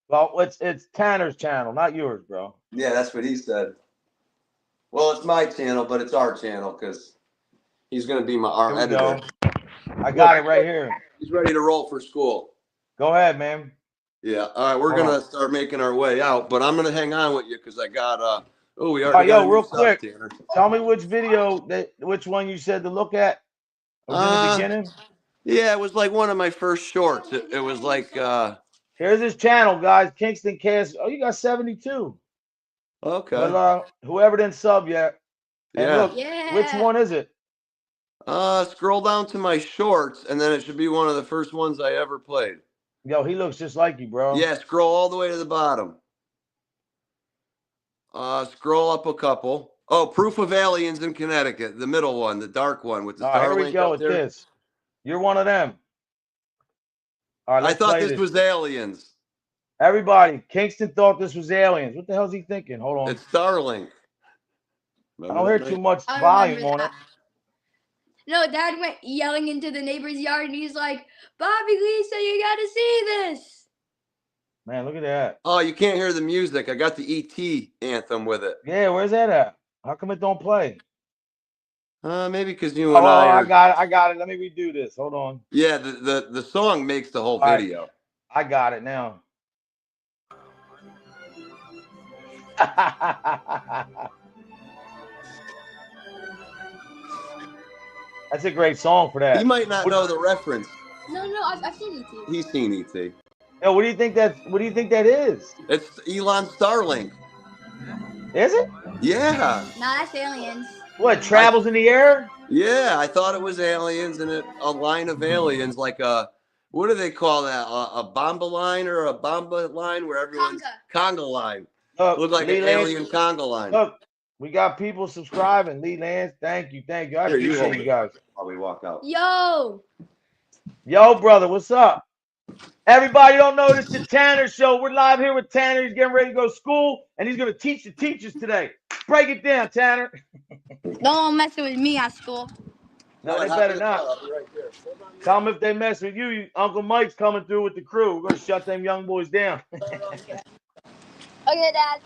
Well, it's Tanner's channel, not yours, bro. Yeah, that's what he said. Well, it's my channel, but it's our channel because he's going to be our Here we editor. go. I got it right here. He's ready to roll for school. Go ahead, man. Yeah. All right, we're Hold going on. to start making our way out, but I'm going to hang on with you because I got we All already right, got yo, a new real sub, quick. Tanner. Tell me which video which one you said to look at. Was in the beginning? Yeah, it was like one of my first shorts. It was like Here's his channel, guys. Kingston Cast. Oh, you got 72. okay. Well, whoever didn't sub yet. And Yeah. look, which one is it? Scroll down to my shorts, and then it should be one of the first ones I ever played. Yo, he looks just like you, bro. Yeah, scroll all the way to the bottom. Scroll up a couple. Oh, Proof of Aliens in Connecticut, the middle one, the dark one with the All right, here we Starlink go up with there. this. You're one of them. All right, I let's thought play this was aliens. Everybody, Kingston thought this was aliens. What the hell is he thinking? Hold on. It's Starlink. I don't hear too much I volume remember on it. that. No, Dad went yelling into the neighbor's yard, and he's like, "Bobby, Lisa, you gotta see this." Man, look at that. Oh, you can't hear the music. I got the ET anthem with it. Yeah, where's that at? How come it don't play? Maybe because you and I are. I got it. Let me redo this. Hold on. Yeah, the song makes the whole All video. Right. I got it now. That's a great song for that. He might not know the reference. No, I've seen ET. He's seen ET. Yo, what do you think that is? It's Elon Starlink. Is it? Yeah. Nah, that's aliens. What, travels in the air? Yeah, I thought it was aliens and a line of aliens, like a, what do they call that? A bomba line or a bomba line where everyone's conga line. Look like an alien conga line. Look, we got people subscribing. Lee Lance, thank you. I appreciate you guys. While we walk out. Yo, brother, what's up? Everybody don't know this is the Tanner Show. We're live here with Tanner. He's getting ready to go to school, and he's going to teach the teachers today. Break it down, Tanner. Don't mess with me at school. No, they better not. Tell them if they mess with you, Uncle Mike's coming through with the crew. We're going to shut them young boys down. Okay, Dad.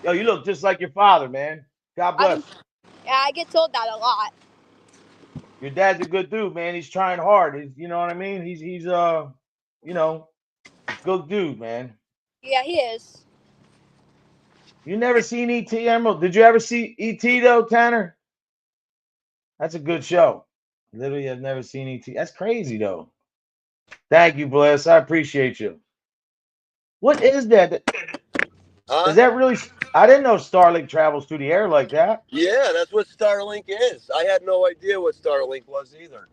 Yo, you look just like your father, man. God bless. I get told that a lot. Your dad's a good dude, man. He's trying hard. You know what I mean? He's you know, good dude, man. Yeah, he is. You never seen E.T., Emerald? Did you ever see E.T. though, Tanner? That's a good show. Literally, I've never seen E.T. That's crazy though. Thank you, Bless. I appreciate you. What is that? Is that really? I didn't know Starlink travels through the air like that. Yeah, that's what Starlink is. I had no idea what Starlink was either.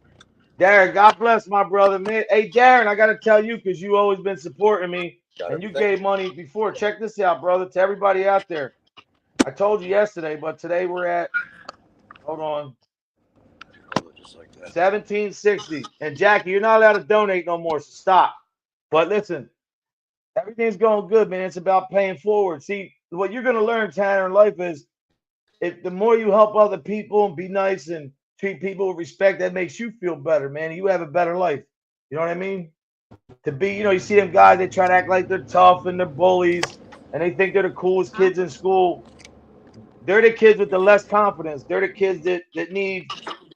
Darren, God bless my brother, man. Hey, Darren, I got to tell you, because you always been supporting me, and you gave money before. Check this out, brother, to everybody out there. I told you yesterday, but today we're at, hold on, just like that. 1760. And Jackie, you're not allowed to donate no more, so stop. But listen, everything's going good, man. It's about paying forward. See, what you're going to learn, Tanner, in life is the more you help other people and be nice and treat people with respect, that makes you feel better, man. You have a better life. You know what I mean? To be, you see them guys, they try to act like they're tough and they're bullies and they think they're the coolest kids in school. They're the kids with the less confidence. They're the kids that need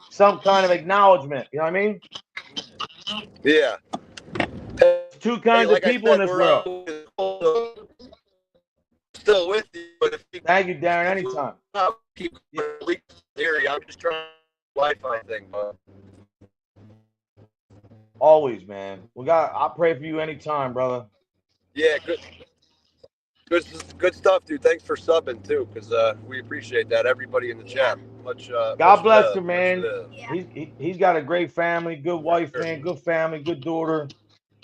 some kind of acknowledgement. You know what I mean? Yeah. There's two kinds of people in this world. Still with you, but if you thank you, Darren. Anytime. Keep theory. I'm just trying Wi-Fi thing, bud. Always, man. I'll pray for you anytime, brother. Yeah, good. Good stuff, dude. Thanks for subbing too, because we appreciate that. Everybody in the chat. Much. God bless him, much man. Yeah. He's got a great family, good wife, man, good family, good daughter,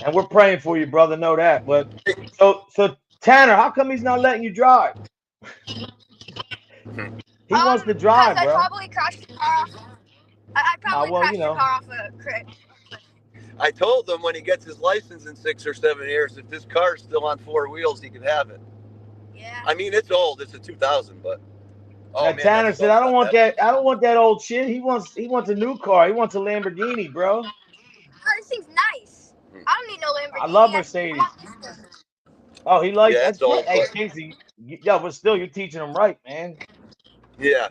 and we're praying for you, brother. Know that. But so Tanner, how come he's not letting you drive? He wants to drive, Because I bro. probably crashed the car off. I probably well, crashed you know. the car off a crib. I told him when he gets his license in 6 or 7 years, if this car's still on 4 wheels, he can have it. Yeah. I mean, it's old. It's a 2000, but Now, Tanner said, "I don't want that. I don't want that old shit. He wants a new car. He wants a Lamborghini, bro. Oh, this thing's nice. I don't need no Lamborghini. I love Mercedes. Oh, he likes Yeah, that's it's old, good. Hey, but- Casey, yeah, but still, you're teaching him right, man. Yeah,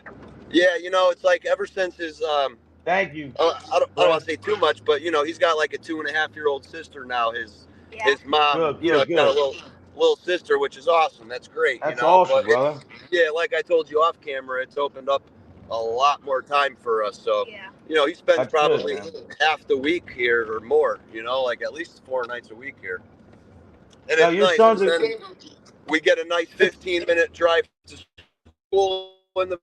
you know, it's like ever since his Thank you. I don't want to say too much, but you know, he's got like a 2.5-year-old sister now. His mom, Good, you know, good, got a good. little sister, which is awesome. That's great. That's you know, awesome, but brother. yeah, like I told you off camera, it's opened up a lot more time for us. So you know, he spends That's probably good, half the week here or more. You know, like at least 4 nights a week here, and Now, it's your nice. son's And a- then we get a nice 15-minute drive to school in the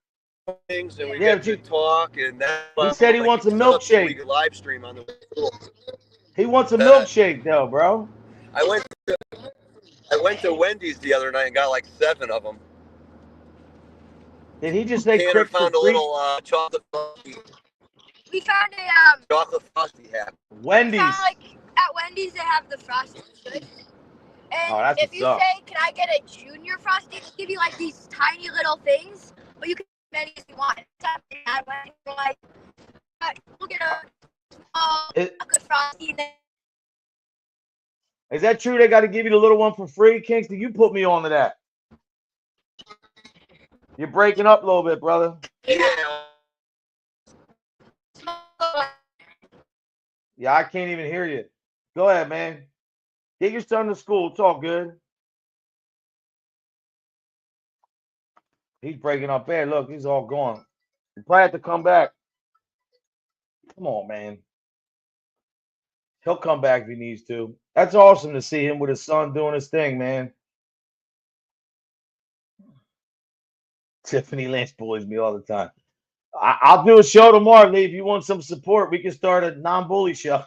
things, and we Yeah, get to talk, and that he said he wants a milkshake. We can live stream on the way to school. He wants a milkshake, though, bro. I went to Wendy's the other night and got like 7 of them. Did he just say Tanner Crips for found a free? little chocolate frosty. We found a chocolate frosty hat. Wendy's. Found, like at Wendy's they have the frosty good. And that's if what's you up. say, "Can I get a junior frosty?" They give you like these tiny little things, but you can get as many as you want. We're like, we'll get a chocolate frosty. Is that true? They got to give you the little one for free, Kingston. You put me on to that. You're breaking up a little bit, brother. Yeah, I can't even hear you. Go ahead, man. Get your son to school. It's all good. He's breaking up there. Look, he's all gone. You probably have to come back. Come on, man. He'll come back if he needs to. That's awesome to see him with his son doing his thing, man. Tiffany Lynch bullies me all the time. I'll do a show tomorrow, Lee. If you want some support, we can start a non-bully show.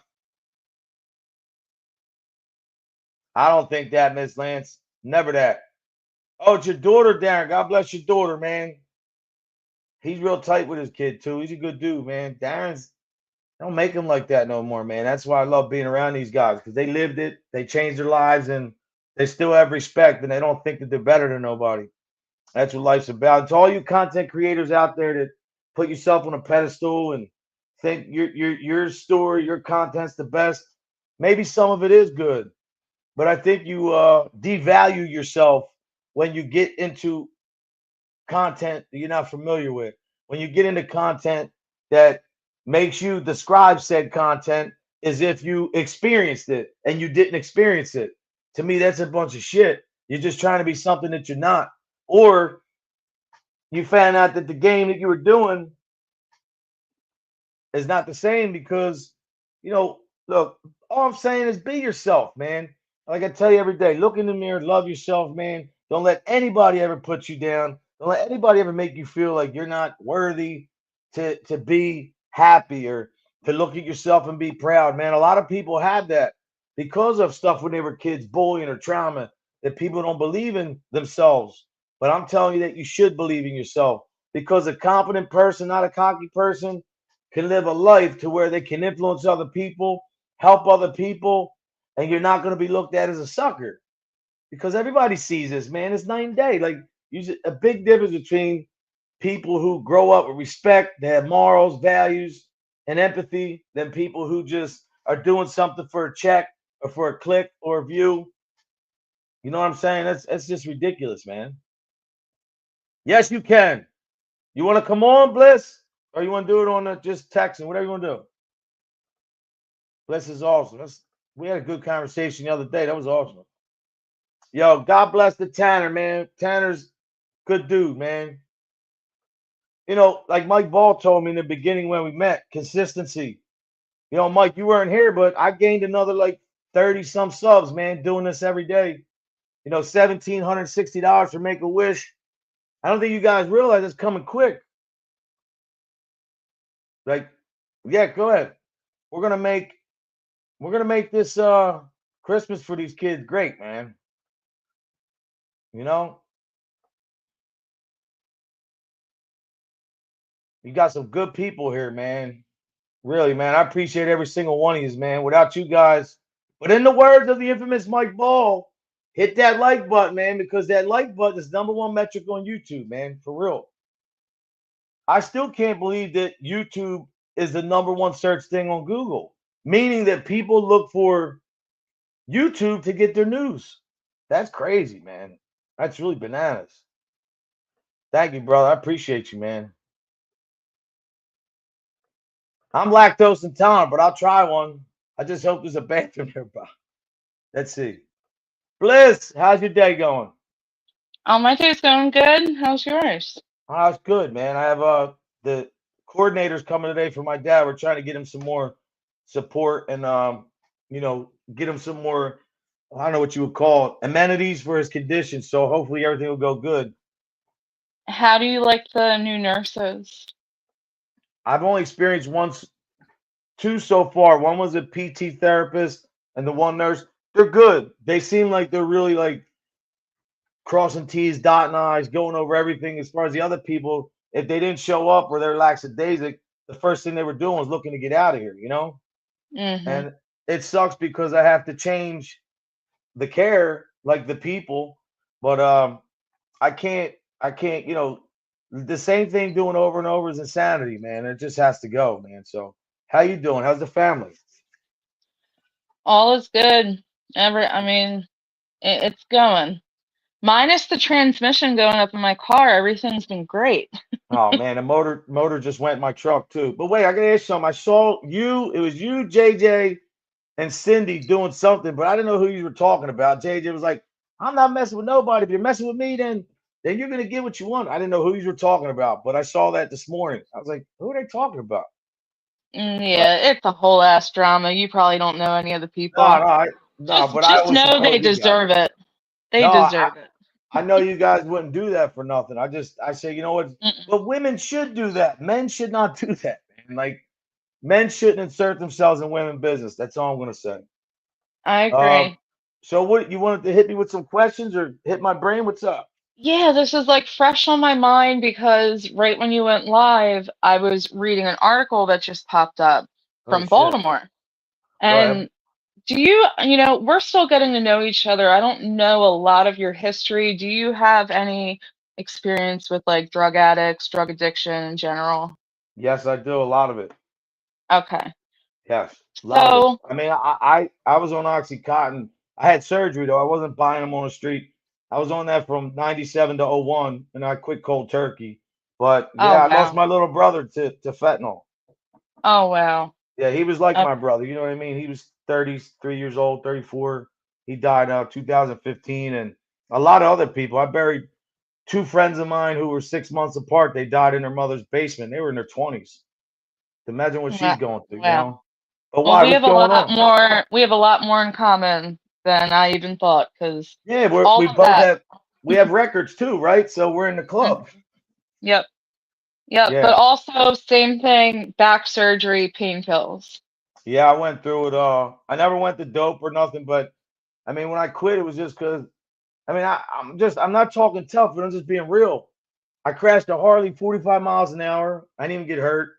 I don't think that, Miss Lance. Never that. Oh, it's your daughter, Darren. God bless your daughter, man. He's real tight with his kid, too. He's a good dude, man. Darren's, don't make him like that no more, man. That's why I love being around these guys, because they lived it, they changed their lives, and they still have respect, and they don't think that they're better than nobody. That's what life's about. And to all you content creators out there that put yourself on a pedestal and think your story, your content's the best, maybe some of it is good, but I think you devalue yourself when you get into content that you're not familiar with. When you get into content that makes you describe said content as if you experienced it and you didn't experience it. To me, that's a bunch of shit. You're just trying to be something that you're not. Or you found out that the game that you were doing is not the same because, look, all I'm saying is be yourself, man. Like I tell you every day, look in the mirror, love yourself, man. Don't let anybody ever put you down. Don't let anybody ever make you feel like you're not worthy to be happy or to look at yourself and be proud, man. A lot of people have that because of stuff when they were kids, bullying or trauma, that people don't believe in themselves. But I'm telling you that you should believe in yourself because a confident person, not a cocky person, can live a life to where they can influence other people, help other people, and you're not going to be looked at as a sucker because everybody sees this, man. It's night and day. Like, a big difference between people who grow up with respect, they have morals, values, and empathy, than people who just are doing something for a check or for a click or a view. You know what I'm saying? That's just ridiculous, man. Yes, you can. You want to come on, Bliss? Or you want to do it on just texting, whatever you want to do. Bliss is awesome. We had a good conversation the other day. That was awesome. Yo, God bless the Tanner, man. Tanner's good dude, man. Like Mike Ball told me in the beginning when we met, consistency. Mike, you weren't here, but I gained another like 30 some subs, man, doing this every day. $1,760 for Make-A-Wish. I don't think you guys realize it's coming quick. Like, yeah, go ahead. We're gonna make this Christmas for these kids great, man. You know, you got some good people here, man. Really, man. I appreciate every single one of you, man. Without you guys, but in the words of the infamous Mike Ball, hit that like button, man, because that like button is #1 metric on YouTube, man. For real. I still can't believe that YouTube is the #1 search thing on Google, meaning that people look for YouTube to get their news. That's crazy, man. That's really bananas. Thank you, brother. I appreciate you, man. I'm lactose intolerant, but I'll try one. I just hope there's a bathroom nearby. Let's see. Bliss, how's your day going? Oh, my day's going good. How's yours? Oh, it's good, man. I have the coordinators coming today for my dad. We're trying to get him some more support and get him some more, I don't know what you would call it, amenities for his condition. So hopefully everything will go good. How do you like the new nurses? I've only experienced two so far. One was a PT therapist and the one nurse. They're good. They seem like they're really like crossing T's, dotting I's, going over everything. As far as the other people, if they didn't show up or they're lackadaisic, the first thing they were doing was looking to get out of here, Mm-hmm. And it sucks because I have to change the care, like the people, but I can't, the same thing doing over and over is insanity, man. It just has to go, man. So how you doing? How's the family? All is good. It's going. Minus the transmission going up in my car, everything's been great. Oh man, the motor just went in my truck too. But wait, I gotta ask you something. I saw you, it was you, JJ, and Cindy doing something, but I didn't know who you were talking about. JJ was like, I'm not messing with nobody. If you're messing with me, then you're gonna get what you want. I didn't know who you were talking about, but I saw that this morning. I was like, who are they talking about? Yeah, it's a whole ass drama. You probably don't know any of the No, people. but I Just always know support they you guys. deserve it. They No, deserve it. I know you guys wouldn't do that for nothing. I say, you know what? But women should do that. Men should not do that, man. Like men shouldn't insert themselves in women's business. That's all I'm gonna say. I agree. So what you wanted to hit me with some questions or hit my brain? What's up? Yeah, this is like fresh on my mind because right when you went live, I was reading an article that just popped up Oh from shit. Baltimore. Go ahead. And we're still getting to know each other. I don't know a lot of your history. Do you have any experience with like drug addicts, drug addiction in general? Yes, I do a lot of it. Okay. Yes, a lot of it. So, I mean, I was on OxyContin. I had surgery though. I wasn't buying them on the street. I was on that from '97 to '01, and I quit cold turkey. But oh yeah, I lost wow. my little brother to fentanyl. Oh wow. Yeah, he was like Uh, my brother. You know what I mean? He was 33 years old, 34. He died 2015, and a lot of other people. I buried two friends of mine who were 6 months apart. They died in their mother's basement. They were in their 20s. Imagine what she's going through, wow. But Well, why? What's going on? we have a lot more in common than I even thought because Yeah, all we of both that. have records too, right? So we're in the club. Yep. Yep. But Yeah. also same thing, back surgery, pain pills. Yeah, I went through it all. I never went to dope or nothing, but I mean, when I quit, it was just because I mean, I'm not talking tough, but I'm just being real. I crashed a Harley 45 miles an hour. I didn't even get hurt.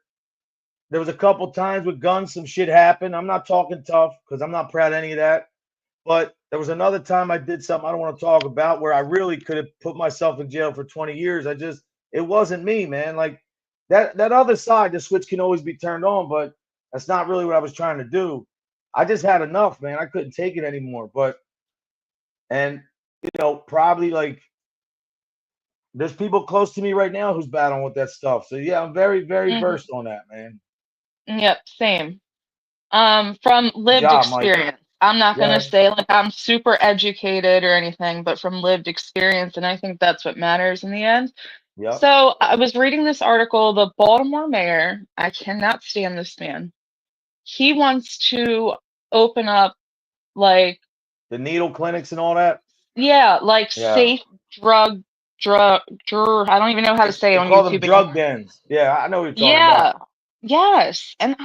There was a couple times with guns, some shit happened. I'm not talking tough because I'm not proud of any of that. But there was another time I did something I don't want to talk about where I really could have put myself in jail for 20 years. It wasn't me, man. Like that other side, the switch can always be turned on, but that's not really what I was trying to do. I just had enough, man. I couldn't take it anymore. And probably like there's people close to me right now who's battling with that stuff. So yeah, I'm very, very Mhm. versed on that, man. Yep, same. From Good lived job, Mike. experience. I'm not gonna Yeah. say like I'm super educated or anything, but from lived experience, and I think that's what matters in the end. Yep. So I was reading this article, the Baltimore mayor, I cannot stand this man. He wants to open up like The needle clinics and all that. Yeah, like Yeah. safe drug, I don't even know how to say it They on call them YouTube anymore. drug dens. Yeah, I know what you're talking Yeah, about. yes. And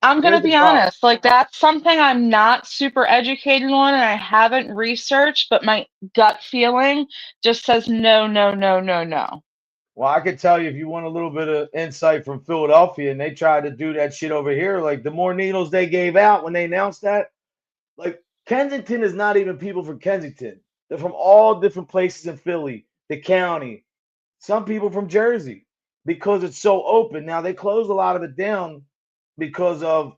I'm gonna Here's the be problem. honest, like that's something I'm not super educated on and I haven't researched, but my gut feeling just says no, no, no, no, no. Well, I could tell you if you want a little bit of insight from Philadelphia, and they tried to do that shit over here. Like the more needles they gave out when they announced that, like Kensington is not even people from Kensington. They're from all different places in Philly, the county. Some people from Jersey because it's so open. Now they closed a lot of it down because of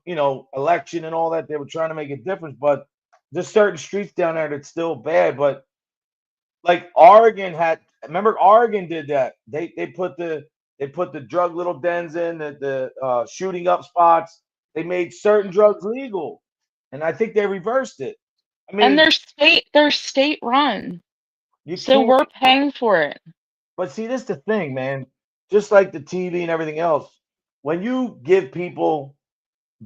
election and all that. They were trying to make a difference, but there's certain streets down there that's still bad. But like Oregon had, remember Oregon did that. They put the drug little dens in the shooting up spots. They made certain drugs legal, and I think they reversed it. I And mean, they're state run. you So can't. we're paying for it. But see, this is the thing, man. Just like the TV and everything else, when you give people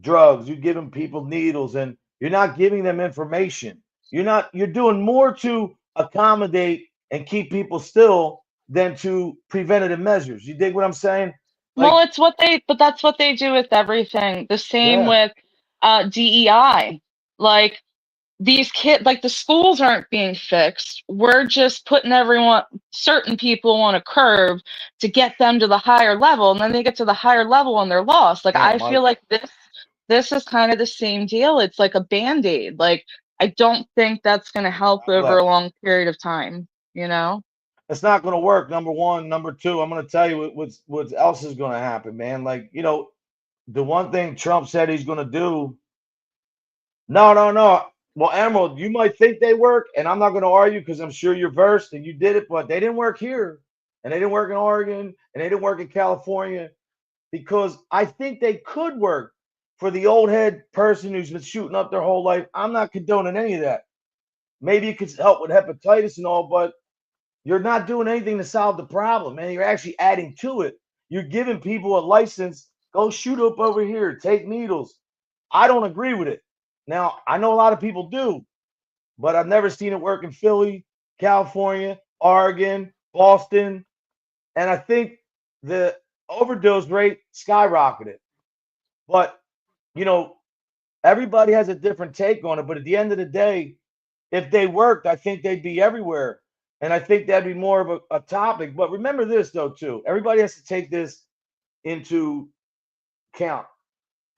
drugs, you're giving people needles, and you're not giving them information. You're doing more to accommodate and keep people still than to preventative measures. You dig what I'm saying? Well, Like, but that's what they do with everything. The same yeah, with DEI. Like these kids, like the schools aren't being fixed. We're just putting certain people on a curve to get them to the higher level, and then they get to the higher level and they're lost. Like damn, I Mike. feel like this is kind of the same deal. It's like a band-aid. Like I don't think that's going to help God over a bless. long period of time, you know? It's not going to work. Number one, number two. I'm going to tell you what else is going to happen, man. Like, the one thing Trump said he's going to do. No, no, no. Well, Emerald, you might think they work, and I'm not going to argue because I'm sure you're versed and you did it, but they didn't work here, and they didn't work in Oregon, and they didn't work in California because I think they could work for the old head person who's been shooting up their whole life. I'm not condoning any of that. Maybe it could help with hepatitis and all, but you're not doing anything to solve the problem, man. You're actually adding to it. You're giving people a license. Go shoot up over here. Take needles. I don't agree with it. Now, I know a lot of people do, but I've never seen it work in Philly, California, Oregon, Boston. And I think the overdose rate skyrocketed. But, you know, everybody has a different take on it. But at the end of the day, if they worked, I think they'd be everywhere. And I think that'd be more of a topic. But remember this, though, too. Everybody has to take this into account.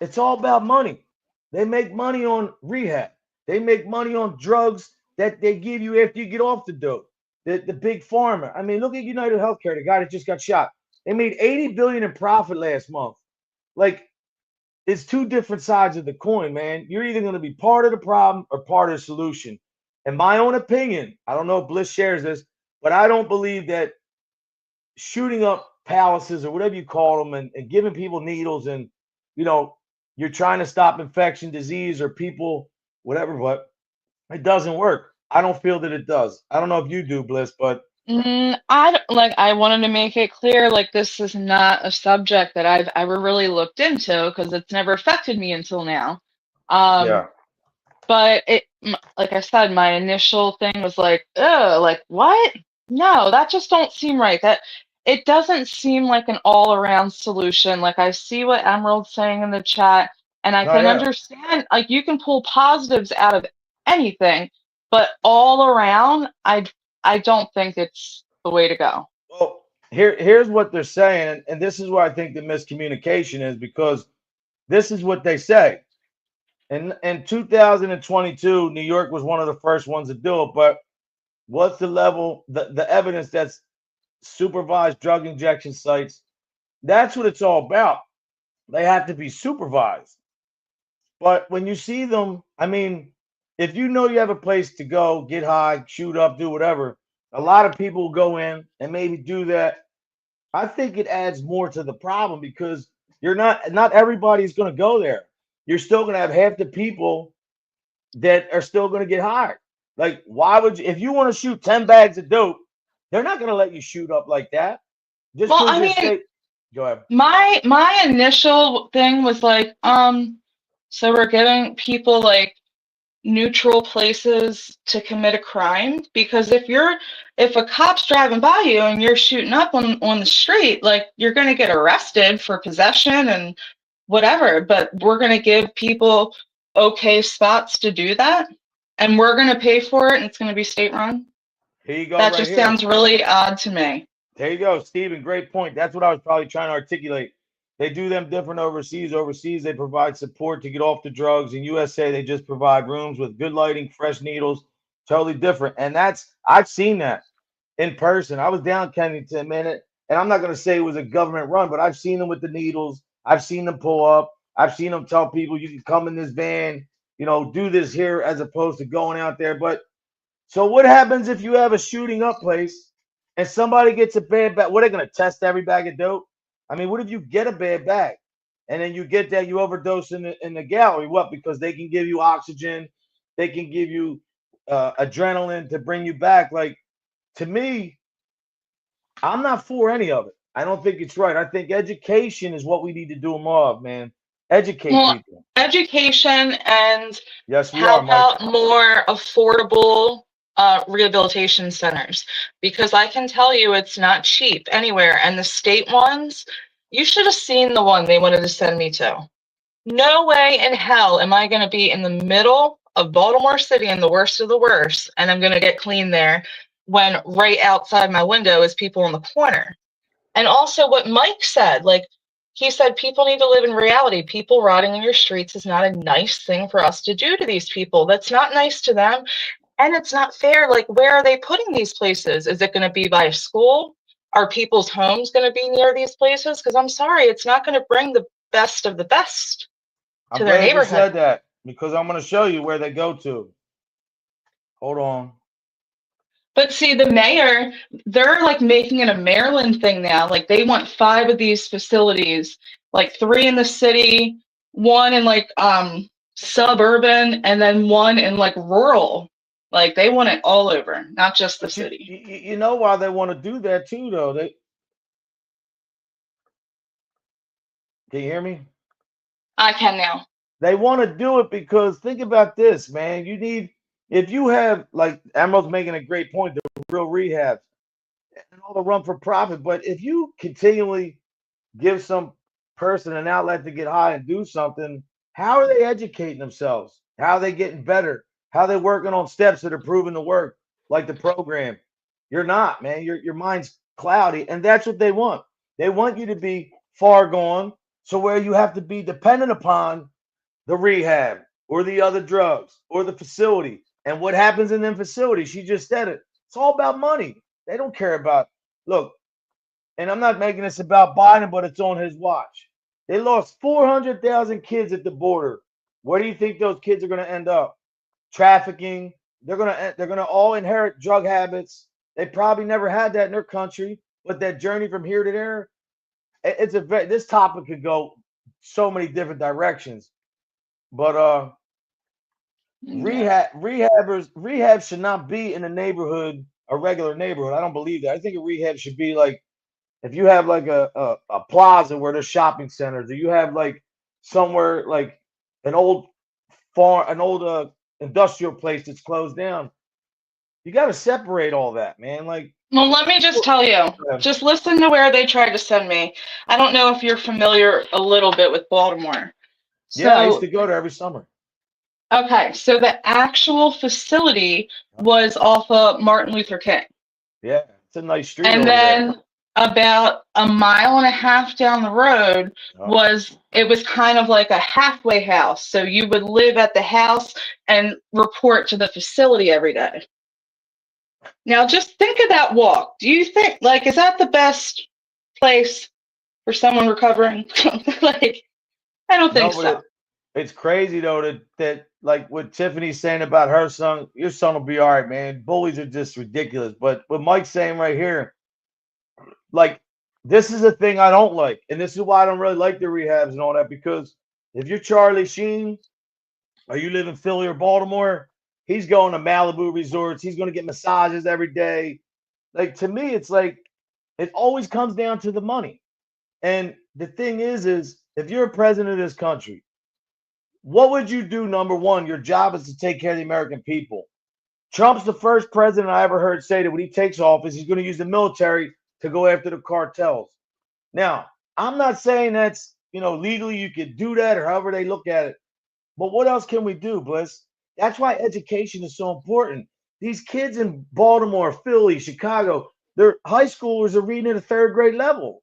It's all about money. They make money on rehab. They make money on drugs that they give you after you get off the dope. The big pharma. I mean, look at United Healthcare, the guy that just got shot. They made 80 billion in profit last month. Like, it's two different sides of the coin, man. You're either going to be part of the problem or part of the solution. In my own opinion, I don't know if Bliss shares this, but I don't believe that shooting up palaces or whatever you call them and giving people needles and you know you're trying to stop infection disease or people whatever, but it doesn't work. I don't feel that it does. I don't know if you do, Bliss, but I wanted to make it clear, like this is not a subject that I've ever really looked into because it's never affected me until now. Um, yeah. but like I said, my initial thing was like, oh, like what? No, that just don't seem right. That it doesn't seem like an all-around solution. Like I see what Emerald's saying in the chat, and I No, can yeah. understand, like you can pull positives out of anything, but all around, I don't think it's the way to go. Well, here's what they're saying, and this is where I think the miscommunication is because this is what they say. In 2022, New York was one of the first ones to do it, but what's the level, the evidence that's supervised drug injection sites? That's what it's all about. They have to be supervised. But when you see them, I mean, if you know you have a place to go, get high, shoot up, do whatever, a lot of people will go in and maybe do that. I think it adds more to the problem because you're not everybody's going to go there. You're still going to have half the people that are still going to get hired. Like, why would you, if you want to shoot 10 bags of dope, they're not going to let you shoot up like that. Just Well, because I you're mean, state. Go ahead. my initial thing was like, so we're giving people like neutral places to commit a crime, because if a cop's driving by you and you're shooting up on the street, like, you're going to get arrested for possession and whatever, but we're going to give people okay spots to do that, and we're going to pay for it, and it's going to be state run. Here you go, That right just here. sounds really odd to me. There you go, Stephen. Great point. That's what I was probably trying to articulate. They do them different overseas. Overseas, they provide support to get off the drugs. In USA, they just provide rooms with good lighting, fresh needles, totally different. And I've seen that in person. I was down Kennington, man, and I'm not going to say it was a government run, but I've seen them with the needles. I've seen them pull up. I've seen them tell people you can come in this van, do this here as opposed to going out there. But so what happens if you have a shooting up place and somebody gets a bad bag? What, are they going to test every bag of dope? I mean, what if you get a bad bag and then you get that you overdose in the gallery? What? Because they can give you oxygen, they can give you adrenaline to bring you back. Like, to me, I'm not for any of it. I don't think it's right. I think education is what we need to do more of, man. Educate Well, people. education, and Yes, we how are, Mike. about more affordable rehabilitation centers? Because I can tell you it's not cheap anywhere. And the state ones, you should have seen the one they wanted to send me to. No way in hell am I going to be in the middle of Baltimore City in the worst of the worst, and I'm going to get clean there when right outside my window is people in the corner. And also what Mike said, like, he said people need to live in reality. People rotting in your streets is not a nice thing for us to do to these people. That's not nice to them. And it's not fair. Like, where are they putting these places? Is it going to be by a school? Are people's homes going to be near these places? Because I'm sorry, it's not going to bring the best of the best I'm to their glad you neighborhood. said that because I'm going to show you where they go to. Hold on. But see, the mayor, they're like making it a Maryland thing now. Like, they want 5 of these facilities, like 3 in the city, 1 in like suburban, and then 1 in like rural. Like, they want it all over, not just the But city. you know why they want to do that too, though. Can you hear me? I can now. They want to do it because think about this, man. If you have, like Emerald's making a great point, the real rehabs and all the run for profit. But if you continually give some person an outlet to get high and do something, how are they educating themselves? How are they getting better? How are they working on steps that are proven to work, like the program? You're not, man. Your mind's cloudy, and that's what they want. They want you to be far gone, so where you have to be dependent upon the rehab or the other drugs or the facility. And what happens in them facilities? She just said it. It's all about money. They don't care about, look, and I'm not making this about Biden, but it's on his watch. They lost 400,000 kids at the border. Where do you think those kids are going to end up? Trafficking. They're gonna all inherit drug habits. They probably never had that in their country, but that journey from here to there, this topic could go so many different directions. But rehab should not be in a neighborhood, a regular neighborhood. I don't believe that. I think a rehab should be like if you have like a plaza where there's shopping centers, or you have like somewhere like an old industrial place that's closed down. You got to separate all that, man. Like, Well, let me just tell you, just listen to where they tried to send me. I don't know if you're familiar a little bit with Baltimore. yeah, I used So, to go there every summer. okay, so the actual facility was off of Martin Luther King. Yeah, it's a nice street And over there. then about a mile and a half down the road was kind of like a halfway house. So you would live at the house and report to the facility every day. Now just think of that walk. Do you think, like, is that the best place for someone recovering? Like, I don't think so. It's crazy though that like what Tiffany's saying about her son, your son will be all right, man. Bullies are just ridiculous. But what Mike's saying right here, like, this is a thing I don't like, and this is why I don't really like the rehabs and all that. Because if you're Charlie Sheen, or you live in Philly or Baltimore, he's going to Malibu resorts. He's going to get massages every day. Like, to me, it's like it always comes down to the money. And the thing is if you're a president of this country, What would you do? Number one, your job is to take care of the American people. Trump's the first president I ever heard say that when he takes office, he's going to use the military to go after the cartels. Now, I'm not saying that's, legally you could do that or however they look at it. But what else can we do, Bliss? That's why education is so important. These kids in Baltimore, Philly, Chicago, their high schoolers are reading at a third grade level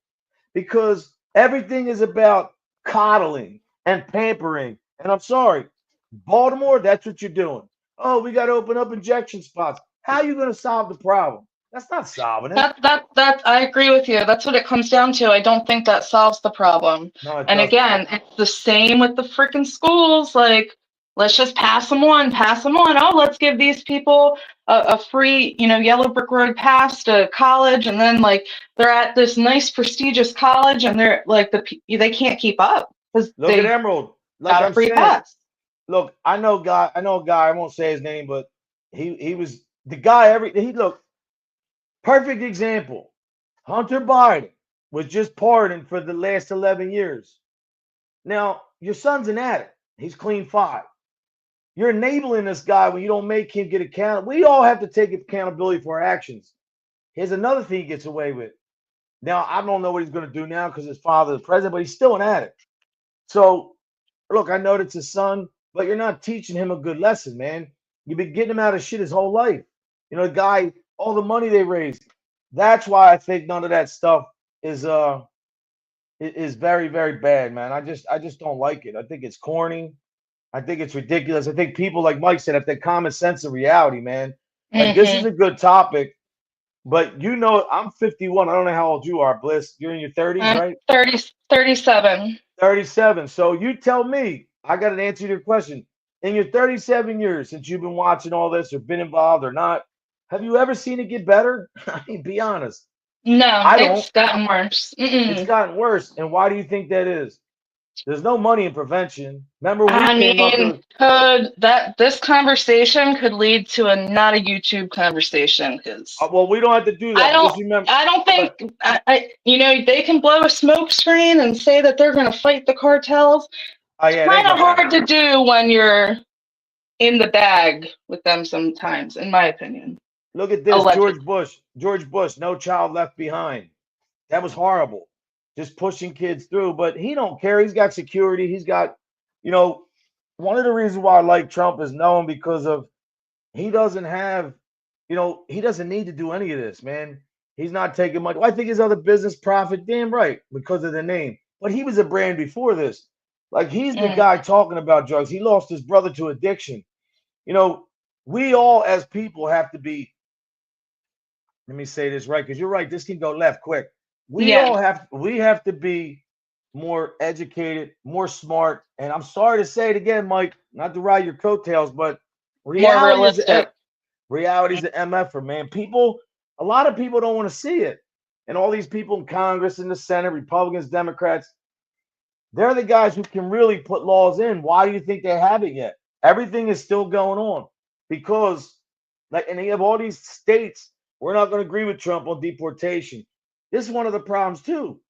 because everything is about coddling and pampering. And I'm sorry, Baltimore, that's what you're doing. Oh, we got to open up injection spots. How are you going to solve the problem? That's not solving it. That I agree with you. That's what it comes down to. I don't think that solves the problem. No, it And doesn't. again, it's the same with the freaking schools. Like, let's just pass them on, pass them on. Oh, let's give these people a free, yellow brick road pass to college, and then like they're at this nice prestigious college, and they're like they can't keep up because Look at they Emerald. Like got a I'm free saying, pass. look, I know a guy, I won't say his name, but he was the guy he looked perfect example. Hunter Biden was just pardoned for the last 11 years. Now, your son's an addict. He's clean 5. You're enabling this guy when you don't make him get accountable. We all have to take accountability for our actions. Here's another thing he gets away with. Now, I don't know what he's going to do now because his father is president, but he's still an addict. So, look, I know that's his son, but you're not teaching him a good lesson, man. You've been getting him out of shit his whole life. The guy, all the money they raised. That's why I think none of that stuff is very, very bad, man. I just don't like it. I think it's corny. I think it's ridiculous. I think people, like Mike said, have that common sense of reality, man. Like this is a good topic, but I'm 51. I don't know how old you are, Bliss. You're in your 30s, right? 37. 37. So you tell me, I got an answer to your question. In your 37 years since you've been watching all this or been involved or not, have you ever seen it get better? I mean, be honest. No, it's gotten worse. It's gotten worse. And why do you think that is? There's no money in prevention. Remember, this conversation could lead to not a YouTube conversation because well, we don't have to do that. I don't think they can blow a smoke screen and say that they're going to fight the cartels. It's kind of hard to do when you're in the bag with them sometimes, in my opinion. Look at this, allegedly. George Bush, No Child Left Behind. That was horrible. Just pushing kids through, but he don't care. He's got security. He's got, one of the reasons why I like Trump is known because of he doesn't have, he doesn't need to do any of this, man. He's not taking money. Well, I think his other business profit, damn right, because of the name. But he was a brand before this. Like he's the guy talking about drugs. He lost his brother to addiction. We all as people have to be, let me say this right, because you're right, this can go left quick. We have to be more educated, more smart. And I'm sorry to say it again, Mike, not to ride your coattails, but reality is an MFer, man. A lot of people don't want to see it. And all these people in Congress, in the Senate, Republicans, Democrats, they're the guys who can really put laws in. Why do you think they haven't yet? Everything is still going on because, and they have all these states, we're not going to agree with Trump on deportation. This is one of the problems, too.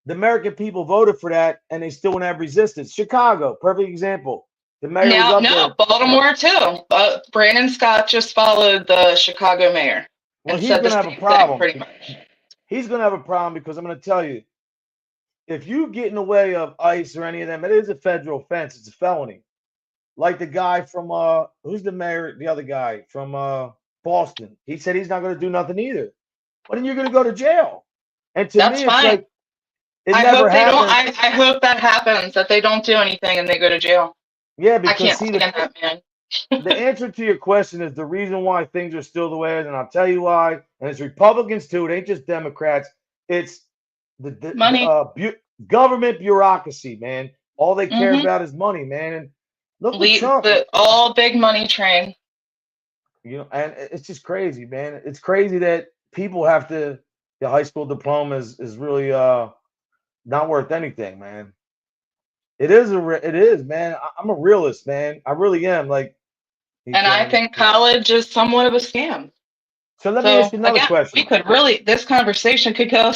The American people voted for that, and they still won't have resistance. Chicago, perfect example. The mayor was up there. Baltimore, too. Brandon Scott just followed the Chicago mayor. Well, he's going to have a problem. Pretty much. He's going to have a problem because I'm going to tell you, if you get in the way of ICE or any of them, it is a federal offense. It's a felony. Like the guy from, who's the mayor, the other guy from Boston. He said he's not going to do nothing either. But then you're going to go to jail. And to me, it's like, I hope that happens, that they don't do anything and they go to jail. Yeah, because I can't stand that, man. The answer to your question is the reason why things are still the way it is, and I'll tell you why. And it's Republicans too. It ain't just Democrats. It's the money, government bureaucracy, man. All they care about is money, man. And look at Trump. The all big money train. And it's just crazy, man. It's crazy that people have to. The high school diploma is really not worth anything, man. It is, man. I'm a realist, man. I really am. Like, and I think college is somewhat of a scam. So let me ask you another question. We could this conversation could go.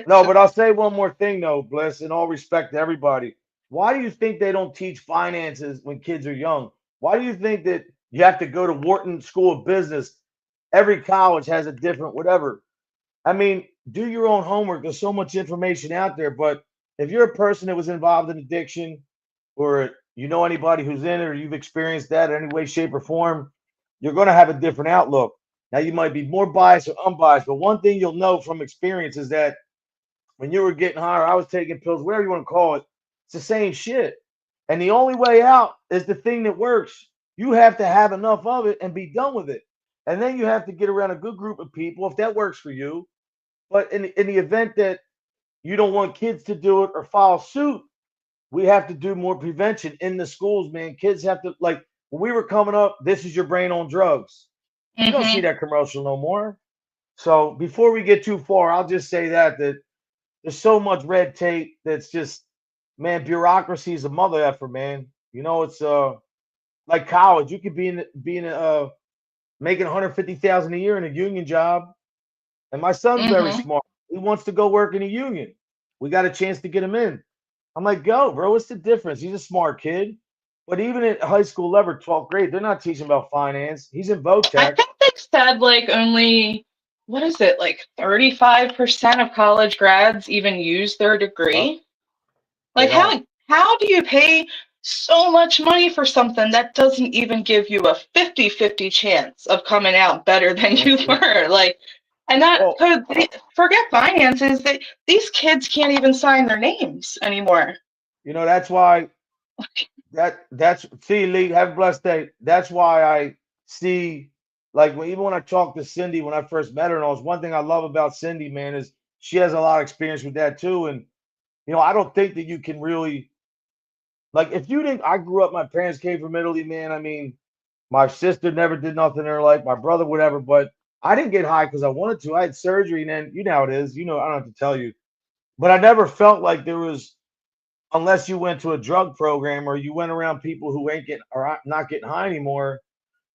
No, but I'll say one more thing though, Bliss. In all respect to everybody, Why do you think they don't teach finances when kids are young? Why do you think that you have to go to Wharton School of Business? Every college has a different whatever. I mean, do your own homework. There's so much information out there. But if you're a person that was involved in addiction, or you know anybody who's in it, or you've experienced that in any way, shape, or form, you're going to have a different outlook. Now, you might be more biased or unbiased, but one thing you'll know from experience is that when you were getting higher, I was taking pills, whatever you want to call it, it's the same shit. And the only way out is the thing that works. You have to have enough of it and be done with it. And then you have to get around a good group of people if that works for you. But in the event that you don't want kids to do it or follow suit, we have to do more prevention in the schools, man. Kids have to, like, when we were coming up, this is your brain on drugs. You don't see that commercial no more. So before we get too far, I'll just say that there's so much red tape that's just, man, bureaucracy is a mother effer, man. You know, it's like college. You could be making 150,000 a year in a union job. And my son's very smart. He wants to go work in a union. We got a chance to get him in. I'm like, go, bro. What's the difference? He's a smart kid. But even at high school level, 12th grade, they're not teaching about finance. He's in I Votech. think they said like only, what is it, like 35% of college grads even use their degree. Like how do you pay so much money for something that doesn't even give you a 50-50 chance of coming out better than you were? Like, and that could forget finances. These kids can't even sign their names anymore. You know, that's why that's see, Lee, have a blessed day. That's why I see, like, even when I talked to Cindy when I first met her, and all, one thing I love about Cindy, man, is she has a lot of experience with that too. And you know, I don't think that you can really, like, if you didn't, I grew up, my parents came from Italy, man. I mean, my sister never did nothing in her life, my brother, whatever, but I didn't get high because I wanted to. I had surgery, and then you know how it is. You know, I don't have to tell you. But I never felt like there was, unless you went to a drug program or you went around people who ain't getting or not getting high anymore,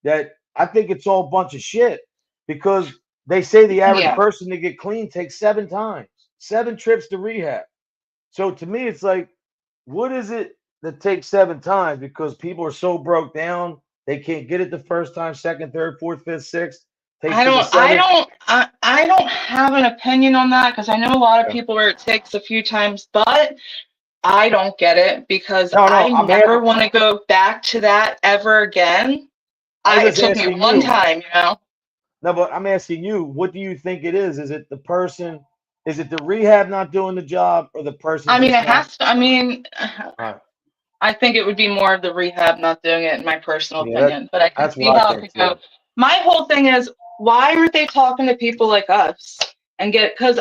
that I think it's all a bunch of shit, because they say the average person to get clean takes 7 times, 7 trips to rehab. So to me, it's like, what is it that takes 7 times? Because people are so broke down, they can't get it the first time, second, third, fourth, fifth, sixth. I don't have an opinion on that, because I know a lot of people where it takes a few times, but I don't get it, because I never want to go back to that ever again. It took me one time, you know. No, but I'm asking you, what do you think it is? Is it the person? Is it the rehab not doing the job, or the person? I mean, it has to. I mean, I think it would be more of the rehab not doing it, in my personal opinion. But I can see how it could go. My whole thing is, why aren't they talking to people like us and because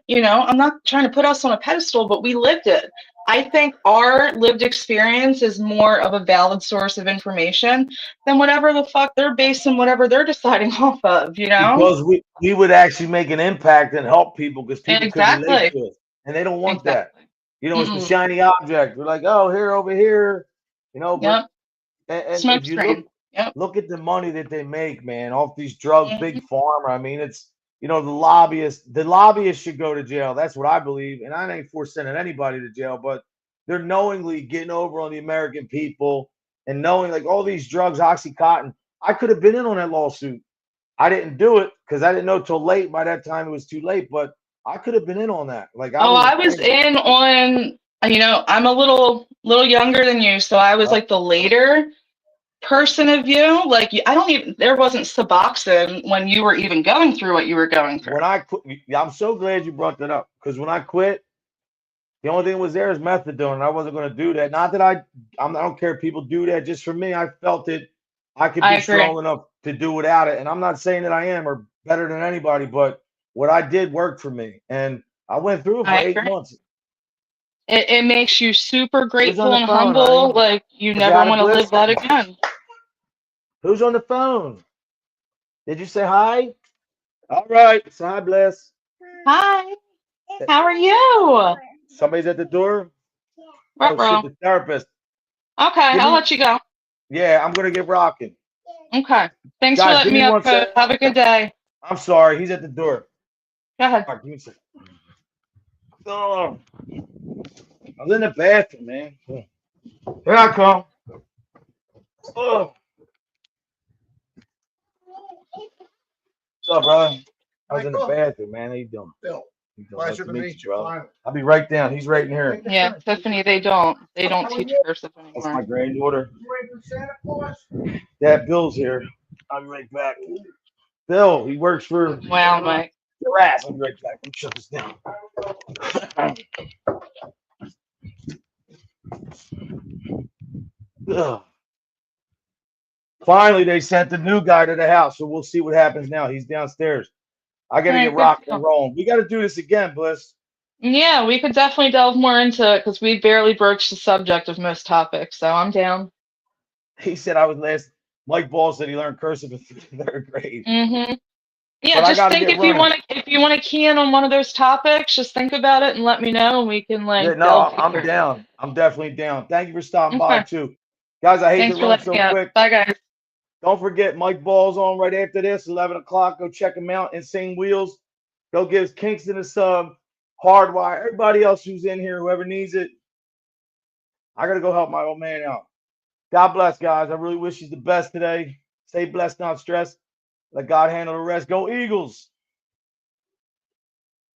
you know, I'm not trying to put us on a pedestal, but we lived it. I think our lived experience is more of a valid source of information than whatever the fuck they're basing whatever they're deciding off of, you know? Because we would actually make an impact and help people, because people could relate to it. And they don't want that. You know, it's the shiny object. We're like, oh, here, over here, you know, but and if you look at the money that they make, man, off these drugs, big pharma. I mean, it's, you know, the lobbyists should go to jail. That's what I believe. And I ain't for sending anybody to jail, but they're knowingly getting over on the American people and knowing, like, all these drugs, Oxycontin. I could have been in on that lawsuit. I didn't do it because I didn't know till late. By that time, it was too late, but I could have been in on that. Like, I was in on, you know, I'm a little younger than you, so I was like the later person of you. Like, there wasn't Suboxone when you were even going through what you were going through. When I quit, I'm so glad you brought that up, because when I quit, the only thing that was there is methadone, and I wasn't going to do that. Not that I don't care if people do that. Just for me, I felt it. I could be strong enough to do without it. And I'm not saying that I am or better than anybody, but what I did worked for me. And I went through it for 8 months. It makes you super grateful and humble. Like, you never want to live that again. Who's on the phone? Did you say hi? All right. Say hi, Bliss. Hi. How are you? Somebody's at the door? Oh, shit, the therapist. Okay, I'll let you go. Yeah, I'm going to get rocking. Okay. Thanks for letting me up, Coach. Have a good day. I'm sorry. He's at the door. Go ahead. All right, give me a second. Oh. I was in the bathroom, man. Here I come. Oh. What's up, brother? I was in the bathroom, man. How you doing? Bill. You doing? Pleasure Nice to meet you, brother. finally. I'll be right down. He's right in here. Yeah, Tiffany, they don't teach cursive That's my anymore. granddaughter. You waiting for Santa Claus? Dad, Bill's here. I'll be right back. Bill, he works for Wow, Mike. your ass. I'll be right back. Let me shut this down. Ugh. Finally, they sent the new guy to the house, so we'll see what happens now. He's downstairs. I got to get rocking and rolling. We got to do this again, Bliss. Yeah, we could definitely delve more into it because we barely broached the subject of most topics, so I'm down. He said I was last. Mike Ball said he learned cursive in 3rd grade. Mm-hmm. Yeah, But I just gotta think get if you running. want to key in on one of those topics, just think about it and let me know, and we can Yeah, like no, delve I'm deeper. down. I'm definitely down. Thank you for stopping by Okay. too, guys. I hate Thanks to for run letting so me up. quick. Bye, guys. Don't forget, Mike Ball's on right after this, 11 o'clock. Go check him out. Insane Wheels. Go give Kingston a sub. Hardwire. Everybody else who's in here, whoever needs it. I got to go help my old man out. God bless, guys. I really wish you the best today. Stay blessed, not stressed. Let God handle the rest. Go Eagles.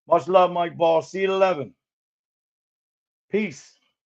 Much love, Mike Ball. See you at 11. Peace.